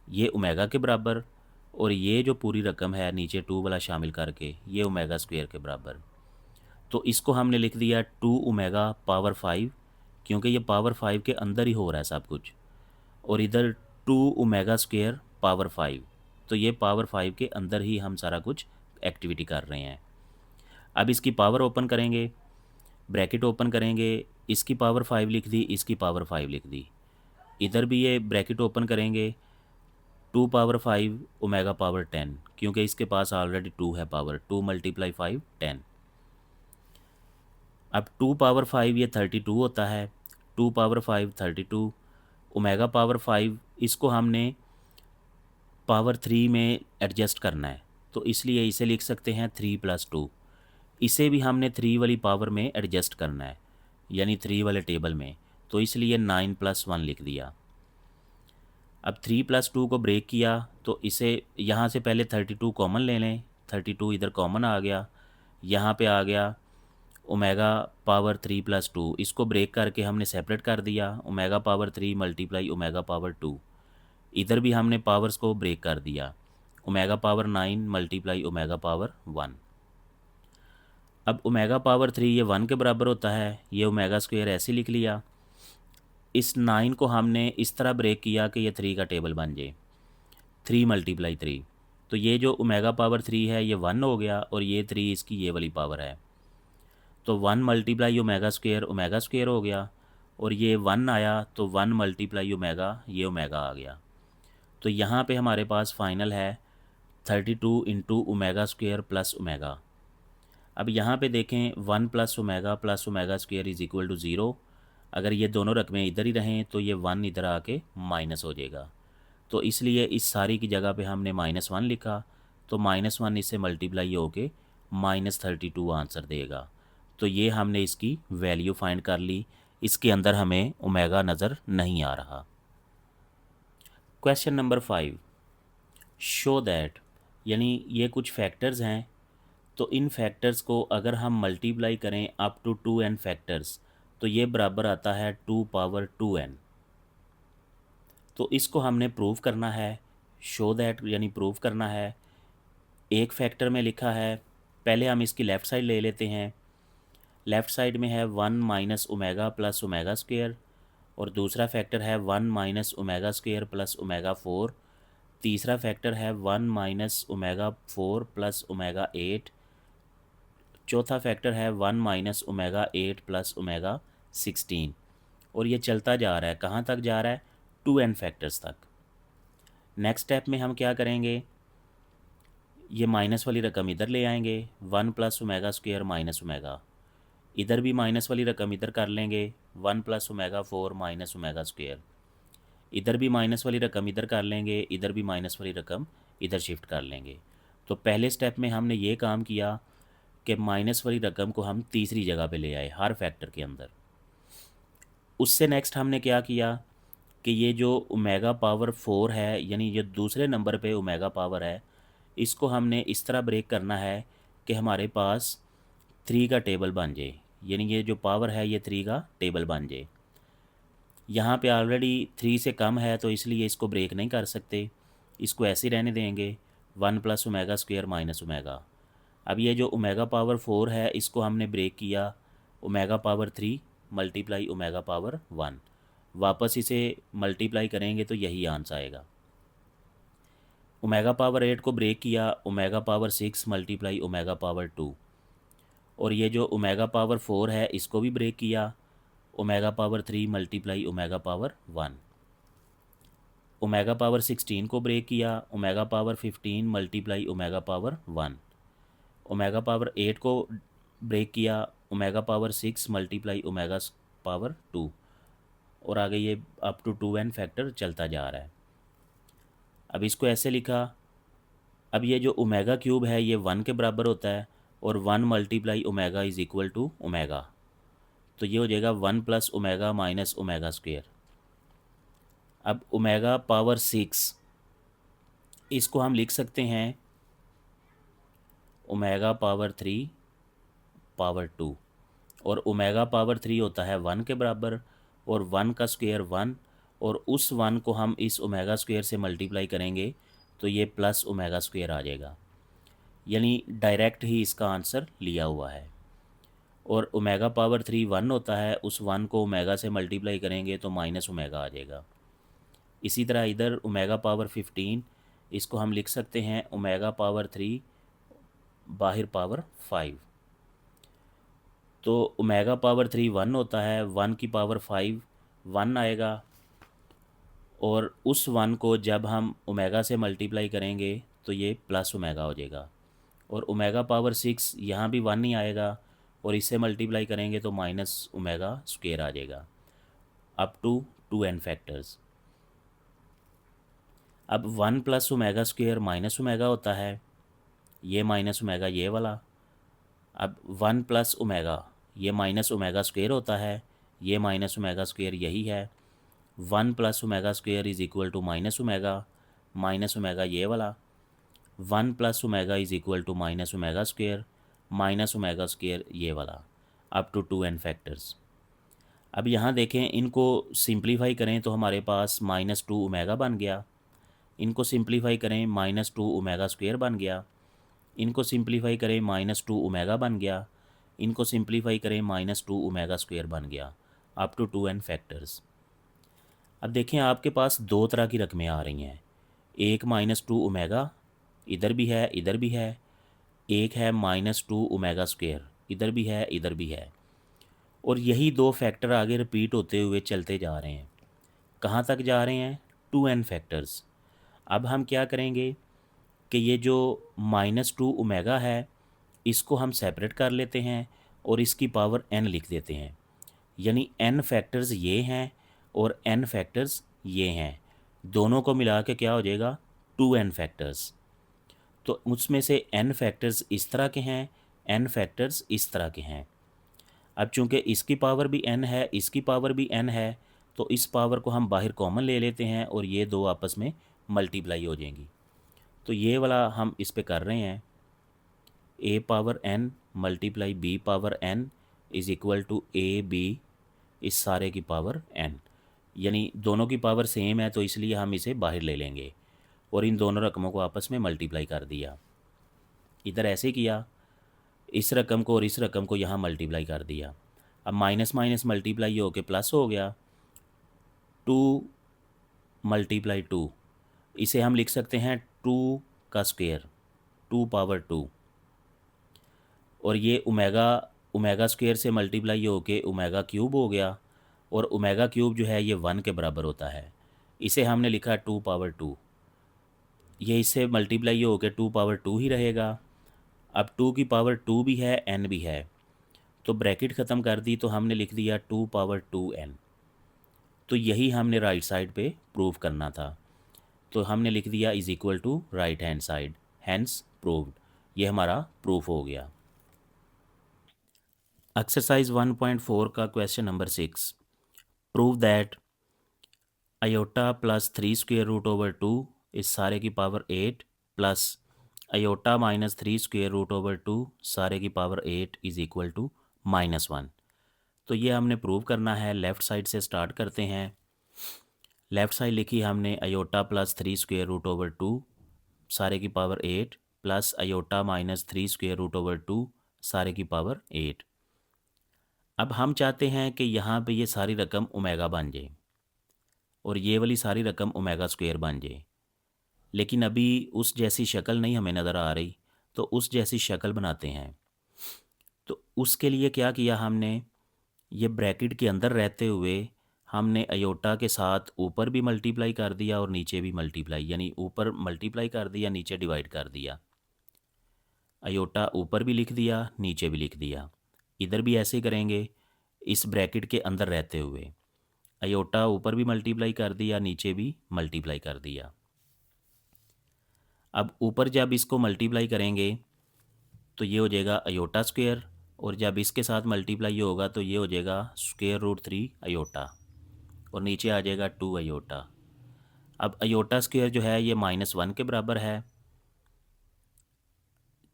S1: ये ओमेगा के बराबर और ये जो पूरी रकम है नीचे 2 वाला शामिल करके ये ओमेगा स्क्वायर के बराबर। तो इसको हमने लिख दिया 2 ओमेगा पावर 5, क्योंकि ये पावर 5 के अंदर ही हो रहा है सब कुछ, और इधर 2 ओमेगा स्क्वायर पावर 5, तो ये पावर 5 के अंदर ही हम सारा कुछ एक्टिविटी कर रहे हैं। अब इसकी पावर ओपन करेंगे, ब्रैकेट ओपन करेंगे, इसकी पावर 5 लिख दी, इसकी पावर 5 लिख दी। इधर भी ये ब्रैकेट ओपन करेंगे, 2 पावर 5 ओमेगा पावर 10, क्योंकि इसके पास ऑलरेडी 2 है पावर, 2 मल्टीप्लाई 5 10। अब 2 पावर 5 ये 32 होता है, 2 पावर 5 32, ओमेगा पावर 5 इसको हमने पावर 3 में एडजस्ट करना है, तो इसलिए इसे लिख सकते हैं 3 प्लस 2। इसे भी हमने 3 वाली पावर में एडजस्ट करना है, यानी 3 वाले टेबल में, तो इसलिए 9 प्लस 1 लिख दिया। अब 3 प्लस 2 को ब्रेक किया तो इसे यहाँ से पहले 32 कॉमन ले लें, 32 इधर कॉमन आ गया, यहाँ पे आ गया ओमेगा पावर 3 प्लस 2, इसको ब्रेक करके हमने सेपरेट कर दिया, omega power 3 multiply omega power 2। इधर भी हमने पावर्स को ब्रेक कर दिया, omega power 9 multiply omega power 1। अब ओमेगा पावर 3 ये 1 के बराबर होता है, ये ओमेगा स्क्वायर ऐसे लिख लिया। इस 9 को हमने इस तरह ब्रेक किया कि ये 3 का टेबल बन जाए, 3 मल्टीप्लाई 3, तो ये जो ओमेगा पावर 3 है ये 1 हो गया, और ये 3 इसकी ये वाली पावर है, तो 1 मल्टीप्लाई ओमेगा स्क्वायर हो गया, और ये 1 आया तो 1 मल्टीप्लाई ओमेगा, ये ओमेगा आ गया। तो यहाँ पे हमारे पास फाइनल है 32 into omega square plus omega. अब यहाँ पे देखें 1 plus omega square is equal to 0। अगर ये दोनों रकमें इधर ही रहें तो ये 1 इधर आके माइनस हो जाएगा, तो इसलिए इस सारी की जगह पे हमने -1 लिखा, तो -1 इससे मल्टीप्लाई होके -32 आंसर देगा। तो ये हमने इसकी वैल्यू फाइंड कर ली, इसके अंदर हमें ओमेगा नज़र नहीं आ रहा। क्वेश्चन नंबर 5, शो दैट, यानी ये कुछ फैक्टर्स हैं, तो इन फैक्टर्स को अगर हम मल्टीप्लाई करें अप टू 2n फैक्टर्स तो ये बराबर आता है 2 पावर 2n। तो इसको हमने प्रूव करना है, शो दैट यानी प्रूव करना है। एक फैक्टर में लिखा है, पहले हम इसकी लेफ़्ट साइड ले लेते हैं। लेफ़्ट साइड में है 1 minus omega plus omega square, और दूसरा फैक्टर है 1 minus omega square plus omega 4। तीसरा फैक्टर है 1 माइनस ओमेगा 4 प्लस ओमेगा 8। चौथा फैक्टर है 1 माइनस ओमेगा 8 प्लस ओमेगा 16। और ये चलता जा रहा है, कहाँ तक जा रहा है, 2n फैक्टर्स तक। नेक्स्ट स्टेप में हम क्या करेंगे, ये माइनस वाली रकम इधर ले आएंगे, 1 plus omega square minus omega, इधर भी माइनस वाली रकम इधर कर लेंगे, 1 plus omega 4 minus omega square, इधर भी माइनस वाली रकम इधर कर लेंगे, इधर भी माइनस वाली रकम इधर शिफ्ट कर लेंगे। तो पहले स्टेप में हमने ये काम किया कि माइनस वाली रकम को हम तीसरी जगह पे ले आए हर फैक्टर के अंदर। उससे नेक्स्ट हमने क्या किया कि ये जो ओमेगा पावर 4 है, यानी ये दूसरे नंबर पे ओमेगा पावर है, इसको हमने इस तरह ब्रेक करना है कि हमारे पास 3 का टेबल बन जाए, यानी ये जो पावर है ये 3 का टेबल बन जाए। यहाँ पे ऑलरेडी 3 से कम है, तो इसलिए इसको ब्रेक नहीं कर सकते, इसको ऐसे ही रहने देंगे, 1 plus omega square minus omega. अब ये जो ओमेगा पावर 4 है इसको हमने ब्रेक किया, omega power 3 multiply omega power 1, वापस इसे मल्टीप्लाई करेंगे तो यही आंसर आएगा। ओमेगा पावर 8 को ब्रेक किया, omega power 6 multiply omega power 2, और ये जो ओमेगा पावर 4 है इसको भी ब्रेक किया, omega power 3 multiply omega power 1। Omega power 16 को ब्रेक किया, omega power 15 multiply omega power 1। Omega power 8 को ब्रेक किया, omega power 6 multiply omega power 2, और आगे ये अप टू 2n फैक्टर चलता जा रहा है। अब इसको ऐसे लिखा, अब ये जो ओमेगा क्यूब है ये 1 के बराबर होता है, और 1 multiply omega is equal to omega, तो ये हो जाएगा 1 plus omega minus omega square. अब ओमेगा पावर 6 इसको हम लिख सकते हैं ओमेगा पावर 3 पावर 2, और ओमेगा पावर 3 होता है 1 के बराबर, और 1 का स्क्वायर 1, और उस 1 को हम इस ओमेगा स्क्वायर से मल्टीप्लाई करेंगे तो ये प्लस ओमेगा स्क्वायर आ जाएगा, यानी डायरेक्ट ही इसका आंसर लिया हुआ है। और ओमेगा पावर 3 1 होता है, उस 1 को ओमेगा से मल्टीप्लाई करेंगे तो माइनस ओमेगा आ जाएगा। इसी तरह इधर ओमेगा पावर 15, इसको हम लिख सकते हैं ओमेगा पावर 3 बाहर पावर 5। तो ओमेगा पावर 3 1 होता है, 1 की पावर 5 1 आएगा, और उस 1 को जब हम ओमेगा से मल्टीप्लाई करेंगे तो ये प्लस ओमेगा हो जाएगा। और ओमेगा पावर 6 यहाँ भी 1 ही आएगा, और इससे मल्टीप्लाई करेंगे तो माइनस ओमेगा स्क्वायर आ जाएगा अप टू 2n फैक्टर्स। अब 1 plus omega square minus omega होता है, ये माइनस ओमेगा ये वाला। अब 1 प्लस ओमेगा ये माइनस ओमेगा स्क्वायर होता है, ये माइनस ओमेगा स्क्वायर यही है। 1 plus omega square is equal to minus omega ये वाला। 1 plus omega is equal to minus omega square ये वाला, अप टू 2n फैक्टर्स। अब यहाँ देखें, इनको सिंप्लीफाई करें तो हमारे पास -2 ओमेगा बन गया। इनको सिंप्लीफाई करें -2 ओमेगा स्क्वायर बन गया। इनको सिंप्लीफाई करें -2 ओमेगा बन गया। इनको सिंप्लीफाई करें -2 ओमेगा स्क्वायर बन गया, अप टू 2n फैक्टर्स। अब देखें, आपके पास दो तरह की रकमें आ रही हैं। एक -2 ओमेगा इधर भी है, इधर भी है। एक है -2 ओमेगा स्क्वायर, इधर भी है, इधर भी है। और यही दो फैक्टर आगे रिपीट होते हुए चलते जा रहे हैं। कहाँ तक जा रहे हैं? 2n factors. अब हम क्या करेंगे कि ये जो -2 ओमेगा है, इसको हम सेपरेट कर लेते हैं और इसकी पावर n लिख देते हैं। यानी n फैक्टर्स ये हैं और n फैक्टर्स ये हैं, दोनों को मिला के क्या हो जाएगा? 2n factors. तो उसमें से n फैक्टर्स इस तरह के हैं, n फैक्टर्स इस तरह के हैं। अब चूंकि इसकी पावर भी n है, इसकी पावर भी n है, तो इस पावर को हम बाहर कॉमन ले लेते हैं और ये दो आपस में मल्टीप्लाई हो जाएंगी। तो ये वाला हम इस पे कर रहे हैं, a power n multiply b power n is equal to a b, इस सारे की पावर n। यानी दोनों की पावर सेम है तो इसलिए हम इसे बाहर ले लेंगे और इन दोनों रकमों को आपस में मल्टीप्लाई कर दिया। इधर ऐसे किया, इस रकम को और इस रकम को यहाँ मल्टीप्लाई कर दिया। अब माइनस माइनस मल्टीप्लाई हो के प्लस हो गया, 2 मल्टीप्लाई 2, इसे हम लिख सकते हैं 2 का स्क्वायर, 2 पावर 2। और ये ओमेगा स्क्वायर से मल्टीप्लाई हो के ओमेगा क्यूब हो गया, और ओमेगा क्यूब जो है ये 1 के बराबर होता है। इसे हमने लिखा 2 पावर 2, ये इससे मल्टीप्लाई हो के 2 पावर 2 ही रहेगा। अब 2 की पावर 2 भी है, n भी है, तो ब्रैकेट ख़त्म कर दी तो हमने लिख दिया 2 पावर 2n। तो यही हमने राइट साइड पे प्रूव करना था, तो हमने लिख दिया is equal to right hand side, hence proved. ये हमारा प्रूफ हो गया। एक्सरसाइज 1.4 का question number 6, prove that iota plus 3 square root over 2 इस सारे की power 8 plus iota minus 3 square root over 2 सारे की पावर 8 इज़ इक्वल टू -1। तो ये हमने प्रूव करना है। लेफ़्ट साइड से स्टार्ट करते हैं। लेफ़्ट साइड लिखी हमने iota plus 3 square root over 2 सारे की power 8 plus iota minus 3 square root over 2 सारे की पावर 8। अब हम चाहते हैं कि यहाँ पे ये सारी रकम ओमेगा बन जाए और ये वाली सारी रकम ओमेगा स्क्वायर बन जाए, लेकिन अभी उस जैसी शक्ल नहीं हमें नज़र आ रही, तो उस जैसी शक्ल बनाते हैं। तो उसके लिए क्या किया हमने, ये ब्रैकेट के अंदर रहते हुए हमने अयोटा के साथ ऊपर भी मल्टीप्लाई कर दिया और नीचे भी मल्टीप्लाई, यानी ऊपर मल्टीप्लाई कर दिया, नीचे डिवाइड कर दिया। अयोटा ऊपर भी लिख दिया, नीचे भी लिख दिया। इधर भी ऐसे करेंगे, इस ब्रैकेट के अंदर रहते हुए अयोटा ऊपर भी मल्टीप्लाई कर दिया, नीचे भी मल्टीप्लाई कर दिया। अब ऊपर जब इसको मल्टीप्लाई करेंगे तो ये हो जाएगा अयोटा स्क्वायर, और जब इसके साथ मल्टीप्लाई होगा तो ये हो जाएगा स्क्वायर रूट 3 अयोटा, और नीचे आ जाएगा 2 अयोटा। अब अयोटा स्क्वायर जो है ये -1 के बराबर है।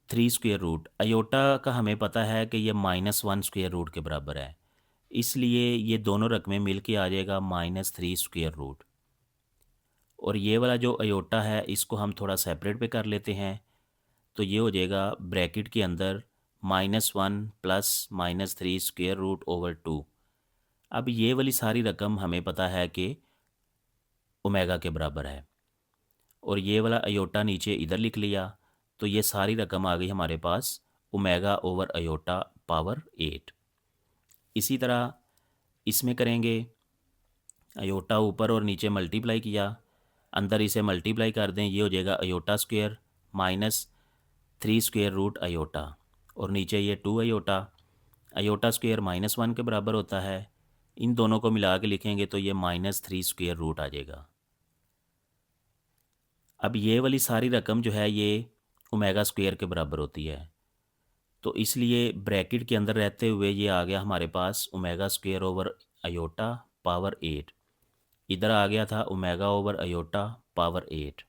S1: 3 स्क्वायर रूट अयोटा का हमें पता है कि ये -1 स्क्वायर रूट के बराबर है, इसलिए ये दोनों रकमें मिल के आ जाएगा -3 स्क्वायर रूट। और ये वाला जो अयोटा है इसको हम थोड़ा सेपरेट पे कर लेते हैं। तो ये हो जाएगा ब्रैकेट के अंदर -1 प्लस -3 स्क्वायर रूट ओवर 2। अब ये वाली सारी रकम हमें पता है कि ओमेगा के बराबर है, और ये वाला अयोटा नीचे इधर लिख लिया, तो ये सारी रकम आ गई हमारे पास ओमेगा ओवर अयोटा पावर 8। इसी तरह इसमें करेंगे, अयोटा ऊपर और नीचे मल्टीप्लाई किया, अंदर इसे मल्टीप्लाई कर दें, ये हो जाएगा iota square -3 square root iota, और नीचे ये 2 अयोटा। अयोटा स्क्वायर -1 के बराबर होता है, इन दोनों को मिला के लिखेंगे तो ये -3 स्क्वायर रूट आ जाएगा। अब ये वाली सारी रकम जो है ये ओमेगा स्क्वायर के बराबर होती है, तो इसलिए ब्रैकेट के अंदर रहते हुए ये आ गया हमारे पास omega square over iota power 8। इधर आ गया था ओमेगा ओवर अयोटा पावर 8।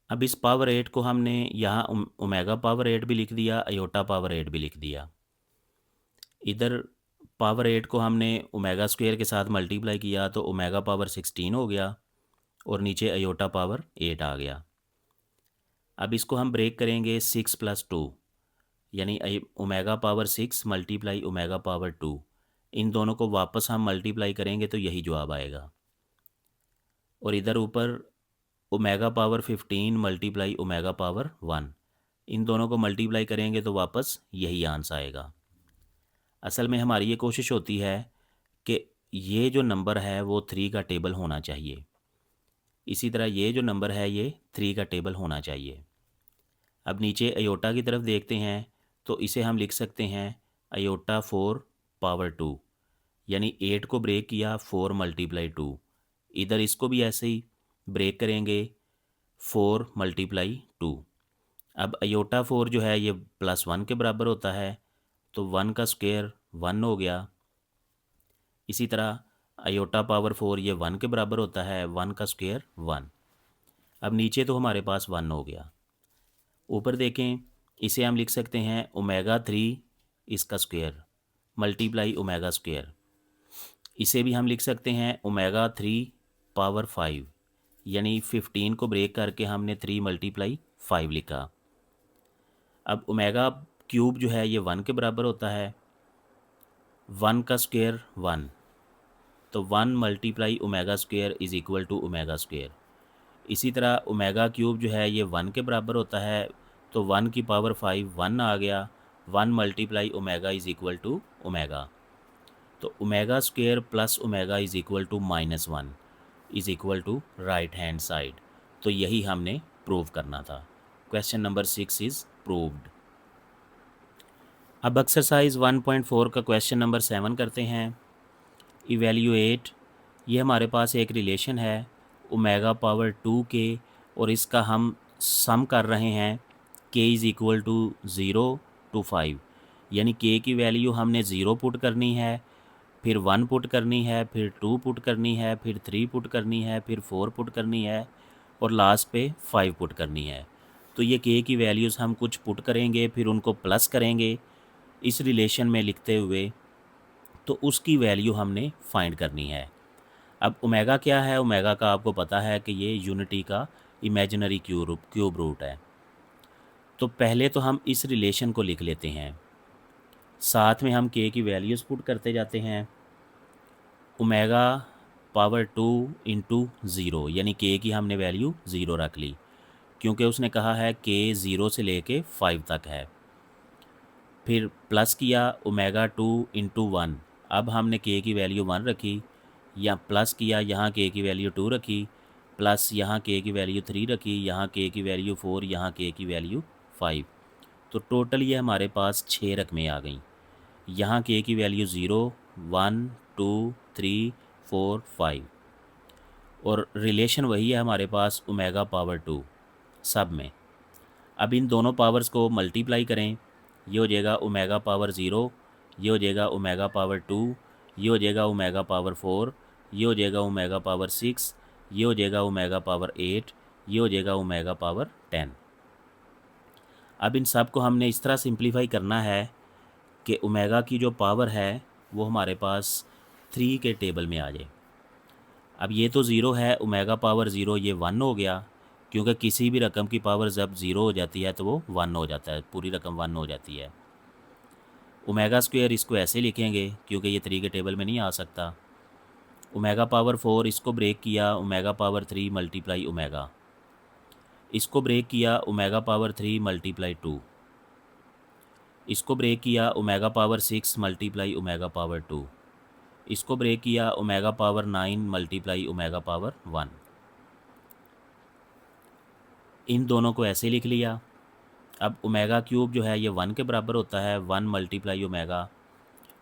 S1: अब इस पावर 8 को हमने यहाँ ओमेगा पावर 8 भी लिख दिया, अयोटा पावर 8 भी लिख दिया। इधर पावर 8 को हमने ओमेगा स्क्वायर के साथ मल्टीप्लाई किया तो ओमेगा पावर 16 हो गया, और नीचे अयोटा पावर 8 आ गया। अब इसको हम ब्रेक करेंगे 6 + 2, यानी omega power 6 multiply omega power 2, इन दोनों को वापस हम मल्टीप्लाई करेंगे तो यही जवाब आएगा। और इधर ऊपर omega power 15 multiply omega power 1, इन दोनों को मल्टीप्लाई करेंगे तो वापस यही आंसर आएगा। असल में हमारी ये कोशिश होती है कि ये जो नंबर है वो 3 का टेबल होना चाहिए, इसी तरह ये जो नंबर है ये 3 का टेबल होना चाहिए। अब नीचे अयोटा की तरफ देखते हैं, तो इसे हम लिख सकते हैं अयोटा 4 पावर 2, यानी 8 को ब्रेक किया 4 × 2। इधर इसको भी ऐसे ही ब्रेक करेंगे 4 × 2। अब अयोटा 4 जो है ये +1 के बराबर होता है, तो 1 का स्क्वायर 1 हो गया। इसी तरह अयोटा पावर 4 ये 1 के बराबर होता है, 1 का स्क्वायर 1। अब नीचे तो हमारे पास 1 हो गया। ऊपर देखें, इसे हम लिख सकते हैं ओमेगा 3 इसका स्क्वायर मल्टीप्लाई ओमेगा स्क्वायर। इसे भी हम लिख सकते हैं ओमेगा 3 पावर 5, यानी 15 को ब्रेक करके हमने 3 × 5 लिखा। अब ओमेगा क्यूब जो है ये 1 के बराबर होता है, 1 का स्क्वायर 1, तो 1 × omega square is equal to omega square. इसी तरह ओमेगा क्यूब जो है ये 1 के बराबर होता है, तो 1 की पावर 5 1 आ गया, 1 × omega is equal to omega. तो omega square plus omega is equal to -1 is equal to right hand side. तो यही हमने प्रूव करना था। Question number 6 is proved. अब एक्सरसाइज 1.4 का क्वेश्चन नंबर 7 करते हैं। इवेल्यूएट, ये हमारे पास एक रिलेशन है ओमेगा पावर 2 के, और इसका हम सम कर रहे हैं k is equal to 0 to 5, यानी k की वैल्यू हमने 0 पुट करनी है, फिर 1 पुट करनी है, फिर 2 पुट करनी है, फिर 3 पुट करनी है, फिर 4 पुट करनी है, और लास्ट पे 5 पुट करनी है। तो ये k की वैल्यूज़ हम कुछ पुट करेंगे, फिर उनको प्लस करेंगे इस रिलेशन में लिखते हुए, तो उसकी वैल्यू हमने फाइंड करनी है। अब ओमेगा क्या है? ओमेगा का आपको पता है कि ये यूनिटी का इमेजिनरी क्यूब रूट है। तो पहले तो हम इस रिलेशन को लिख लेते हैं, साथ में हम k की वैल्यूज़ पुट करते जाते हैं। ओमेगा पावर 2 × 0, यानी k की हमने वैल्यू 0 रख ली, क्योंकि उसने कहा है k 0 से लेके 5 तक है। फिर प्लस किया ओमेगा 2 × 1, अब हमने k की वैल्यू 1 रखी, या प्लस किया यहाँ k की वैल्यू 2 रखी, प्लस यहाँ k की वैल्यू 3 रखी, यहाँ k की वैल्यू 4, यहाँ k की वैल्यू 5। तो टोटल ये हमारे पास 6 रकमें आ गई। यहाँ k की वैल्यू 0, 1, 2, 3, 4, 5, और रिलेशन वही है हमारे पास ओमेगा पावर 2 सब में। अब इन दोनों पावर्स को मल्टीप्लाई करें, ये हो जाएगा ओमेगा पावर 0, ये हो जाएगा ओमेगा पावर 2, ये हो जाएगा ओमेगा पावर 4, ये हो जाएगा ओमेगा पावर 6, ये हो जाएगा ओमेगा पावर 8, ये हो जाएगा ओमेगा पावर 10। अब इन सब को हमने इस तरह सिंप्लीफाई करना है कि ओमेगा की जो पावर है वो हमारे पास 3 के टेबल में आ जाए। अब ये तो ज़ीरो है, ओमेगा पावर ज़ीरो ये वन हो गया, क्योंकि किसी भी रकम की पावर जब ज़ीरो हो जाती है तो वो वन हो जाता है, पूरी रकम वन हो जाती है। ओमेगा स्क्वायर इसको ऐसे लिखेंगे क्योंकि ये 3 के टेबल में नहीं आ सकता। ओमेगा पावर 4 इसको ब्रेक किया ओमेगा पावर 3 मल्टीप्लाई ओमेगा, इसको ब्रेक किया ओमेगा पावर 3 मल्टीप्लाई 2, इसको ब्रेक किया omega power 6 multiply omega power 2, इसको ब्रेक किया omega power 9 multiply omega power 1। इन दोनों को ऐसे लिख लिया। अब ओमेगा क्यूब जो है ये 1 के बराबर होता है, 1 मल्टीप्लाई ओमेगा,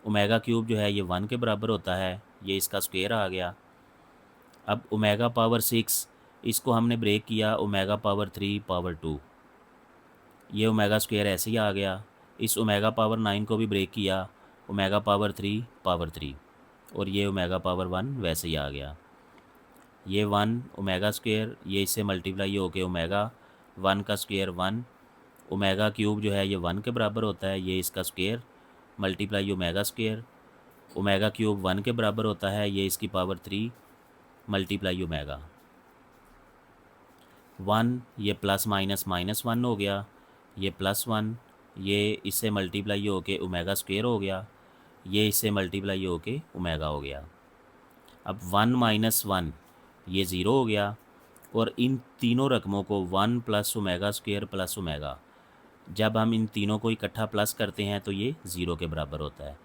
S1: ओमेगा क्यूब जो है ये 1 के बराबर होता है, ये इसका स्क्वायर आ गया। अब ओमेगा पावर 6 इसको हमने ब्रेक किया ओमेगा पावर 3 पावर 2, ये ओमेगा स्क्वायर ऐसे ही आ गया। इस ओमेगा पावर 9 को भी ब्रेक किया ओमेगा पावर 3 पावर 3, और ये ओमेगा पावर 1 वैसे ही आ गया। ये 1 ओमेगा स्क्वायर ये इससे मल्टीप्लाई हो के ओमेगा 1 का स्क्वायर 1, ओमेगा क्यूब जो है ये 1 के बराबर होता है, ये इसका square multiply omega square, omega cube 1 के बराबर होता है, ये इसकी पावर 3 मल्टीप्लाई ओमेगा 1, ये प्लस माइनस माइनस 1 हो गया, ये प्लस 1, ये इससे मल्टीप्लाई हो के ओमेगा स्क्वायर हो गया, ये इससे मल्टीप्लाई हो के ओमेगा हो गया। अब 1 माइनस 1 ये ज़ीरो हो गया, और इन तीनों रकमों को 1 plus omega square plus omega, जब हम इन तीनों को इकट्ठा प्लस करते हैं तो ये ज़ीरो के बराबर होता है।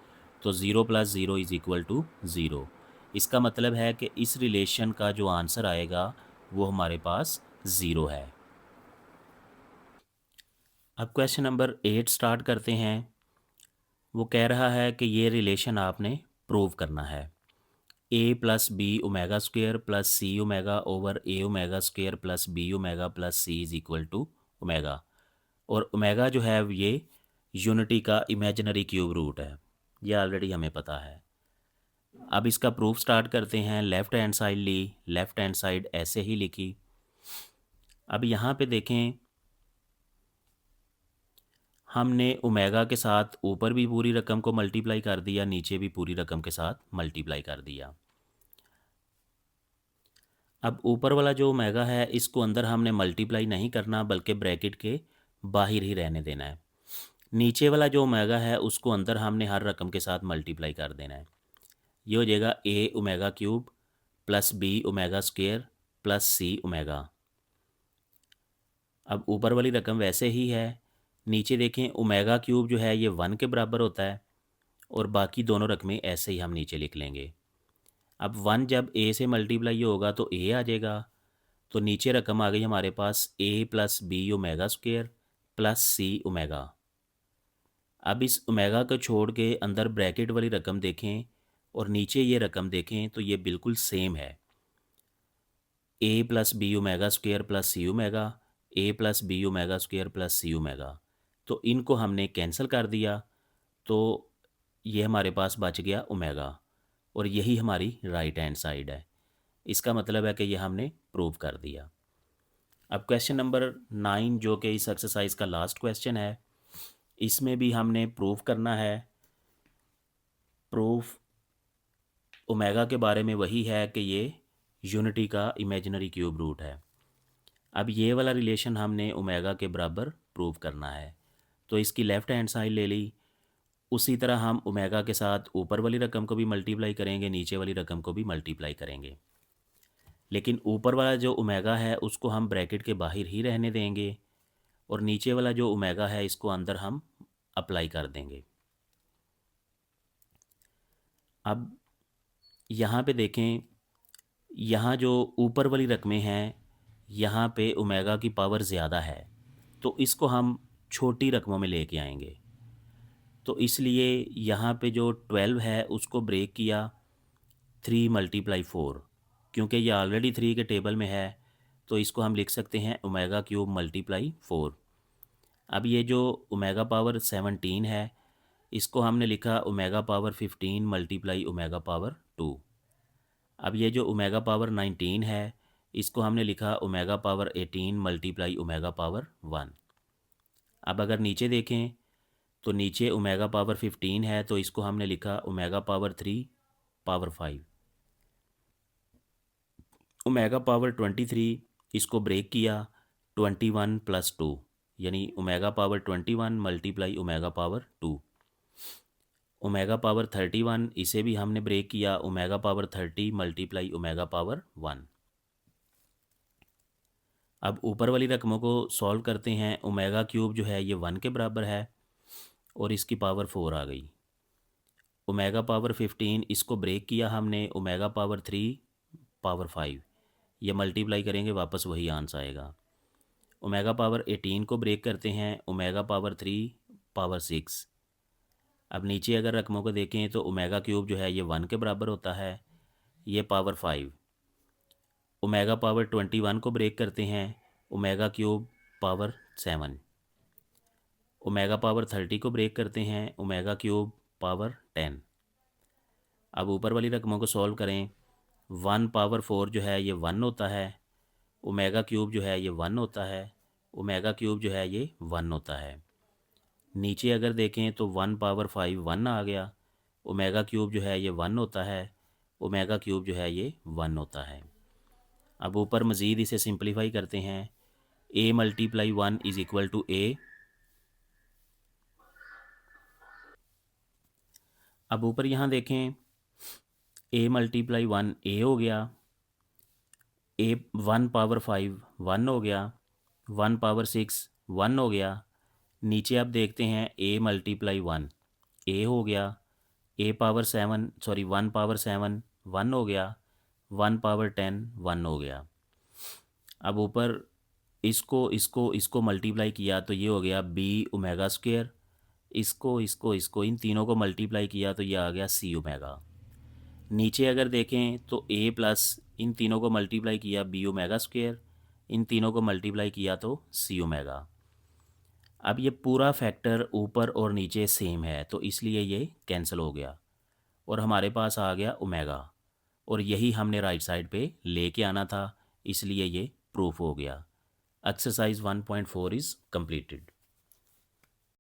S1: तो zero plus zero is equal to zero. इसका मतलब है कि इस रिलेशन का जो आंसर आएगा वो हमारे पास ज़ीरो है। अब क्वेश्चन नंबर 8 स्टार्ट करते हैं। वो कह रहा है कि ये रिलेशन आपने प्रूव करना है। A plus B omega square plus C omega over A omega square plus B omega plus C is equal to omega, और ओमेगा जो है ये यूनिटी का इमेजिनरी क्यूब रूट है, ये ऑलरेडी हमें पता है। अब इसका प्रूफ स्टार्ट करते हैं। लेफ़्ट हैंड साइड ली, लेफ़्ट हैंड साइड ऐसे ही लिखी। अब यहाँ पे देखें, हमने ओमेगा के साथ ऊपर भी पूरी रकम को मल्टीप्लाई कर दिया, नीचे भी पूरी रकम के साथ मल्टीप्लाई कर दिया। अब ऊपर वाला जो ओमेगा है इसको अंदर हमने मल्टीप्लाई नहीं करना, बल्कि ब्रैकेट के बाहर ही रहने देना है। नीचे वाला जो ओमेगा है उसको अंदर हमने हर रकम के साथ मल्टीप्लाई कर देना है। ये हो जाएगा A omega cube plus B omega square plus C omega. अब ऊपर वाली रकम वैसे ही है, नीचे देखें ओमेगा क्यूब जो है ये 1 के बराबर होता है, और बाकी दोनों रकमें ऐसे ही हम नीचे लिख लेंगे। अब 1 जब ए से मल्टीप्लाई होगा तो ए आ जाएगा, तो नीचे रकम आ गई हमारे पास A plus B omega square plus C omega. अब इस ओमेगा को छोड़ के अंदर ब्रैकेट वाली रकम देखें और नीचे ये रकम देखें तो ये बिल्कुल सेम है। A plus B omega square plus C omega, A plus B omega square plus C omega, तो इनको हमने कैंसिल कर दिया, तो ये हमारे पास बच गया ओमेगा, और यही हमारी राइट हैंड साइड है। इसका मतलब है कि ये हमने प्रूव कर दिया। अब क्वेश्चन नंबर 9 जो कि इस एक्सरसाइज का लास्ट क्वेश्चन है, इसमें भी हमने प्रूव करना है। प्रूफ ओमेगा के बारे में वही है कि ये यूनिटी का इमेजिनरी क्यूब रूट है। अब ये वाला रिलेशन हमने ओमेगा के बराबर प्रूव करना है, तो इसकी लेफ़्ट हैंड साइड ले ली। उसी तरह हम ओमेगा के साथ ऊपर वाली रकम को भी मल्टीप्लाई करेंगे, नीचे वाली रकम को भी मल्टीप्लाई करेंगे, लेकिन ऊपर वाला जो ओमेगा है उसको हम ब्रैकेट के बाहर ही रहने देंगे, और नीचे वाला जो ओमेगा है इसको अंदर हम अप्लाई कर देंगे। अब यहाँ पे देखें, यहाँ जो ऊपर वाली रकमें हैं यहाँ पे ओमेगा की पावर ज़्यादा है, तो इसको हम छोटी रकमों में लेके आएंगे। तो इसलिए यहाँ पे जो 12 है उसको ब्रेक किया 3 मल्टीप्लाई 4, क्योंकि ये ऑलरेडी 3 के टेबल में है, तो इसको हम लिख सकते हैं ओमेगा क्यूब मल्टीप्लाई 4। अब ये जो ओमेगा पावर 17 है इसको हमने लिखा omega power 15 multiply omega power 2। अब ये जो ओमेगा पावर 19 है इसको हमने लिखा omega power 18 multiply omega power 1। अब अगर नीचे देखें तो नीचे ओमेगा पावर 15 है, तो इसको हमने लिखा omega power 3 power 5। Omega power 23 इसको ब्रेक किया 21 + 2 यानी omega power 21 multiply omega power 2। Omega power 31 इसे भी हमने ब्रेक किया omega power 30 multiply omega power 1। अब ऊपर वाली रकमों को सॉल्व करते हैं। ओमेगा क्यूब जो है ये 1 के बराबर है और इसकी पावर 4 आ गई। ओमेगा पावर 15 इसको ब्रेक किया हमने ओमेगा पावर 3 पावर 5, ये मल्टीप्लाई करेंगे वापस वही आंसर आएगा। ओमेगा पावर 18 को ब्रेक करते हैं ओमेगा पावर 3 पावर 6। अब नीचे अगर रकमों को देखें तो ओमेगा क्यूब जो है ये 1 के बराबर होता है, ये पावर 5। ओमेगा पावर 21 को ब्रेक करते हैं omega cube power 7। Omega power 30 को ब्रेक करते हैं ओमेगा क्यूब पावर 10। अब ऊपर वाली रकमों को सॉल्व करें। 1 पावर 4 जो है ये 1 होता है, ओमेगा क्यूब जो है ये 1 होता है, ओमेगा क्यूब जो है ये 1 होता है। नीचे अगर देखें तो 1 पावर 5 1 आ गया, ओमेगा क्यूब जो है ये 1 होता है, ओमेगा क्यूब जो है ये 1 होता है। अब ऊपर मज़ीद इसे सिंप्लीफाई करते हैं। a multiply 1 is equal to a। अब ऊपर यहाँ देखें a मल्टीप्लाई 1 a हो गया, a 1 पावर 5 1 हो गया, 1 पावर 6 1 हो गया। नीचे आप देखते हैं a मल्टीप्लाई 1 a हो गया, a पावर 7 सॉरी 1 पावर 7 1 हो गया, 1 पावर 10 1 हो गया। अब ऊपर इसको मल्टीप्लाई किया तो ये हो गया b ओमेगा स्क्वायर। इसको इन तीनों को मल्टीप्लाई किया तो ये आ गया c ओमेगा। नीचे अगर देखें तो a प्लस इन तीनों को मल्टीप्लाई किया b ओमेगा स्क्वायर, इन तीनों को मल्टीप्लाई किया तो c ओमेगा। अब ये पूरा फैक्टर ऊपर और नीचे सेम है तो इसलिए ये कैंसिल हो गया और हमारे पास आ गया ओमेगा, और यही हमने राइट साइड पे लेके आना था, इसलिए ये प्रूफ हो गया। Exercise 1.4 is completed।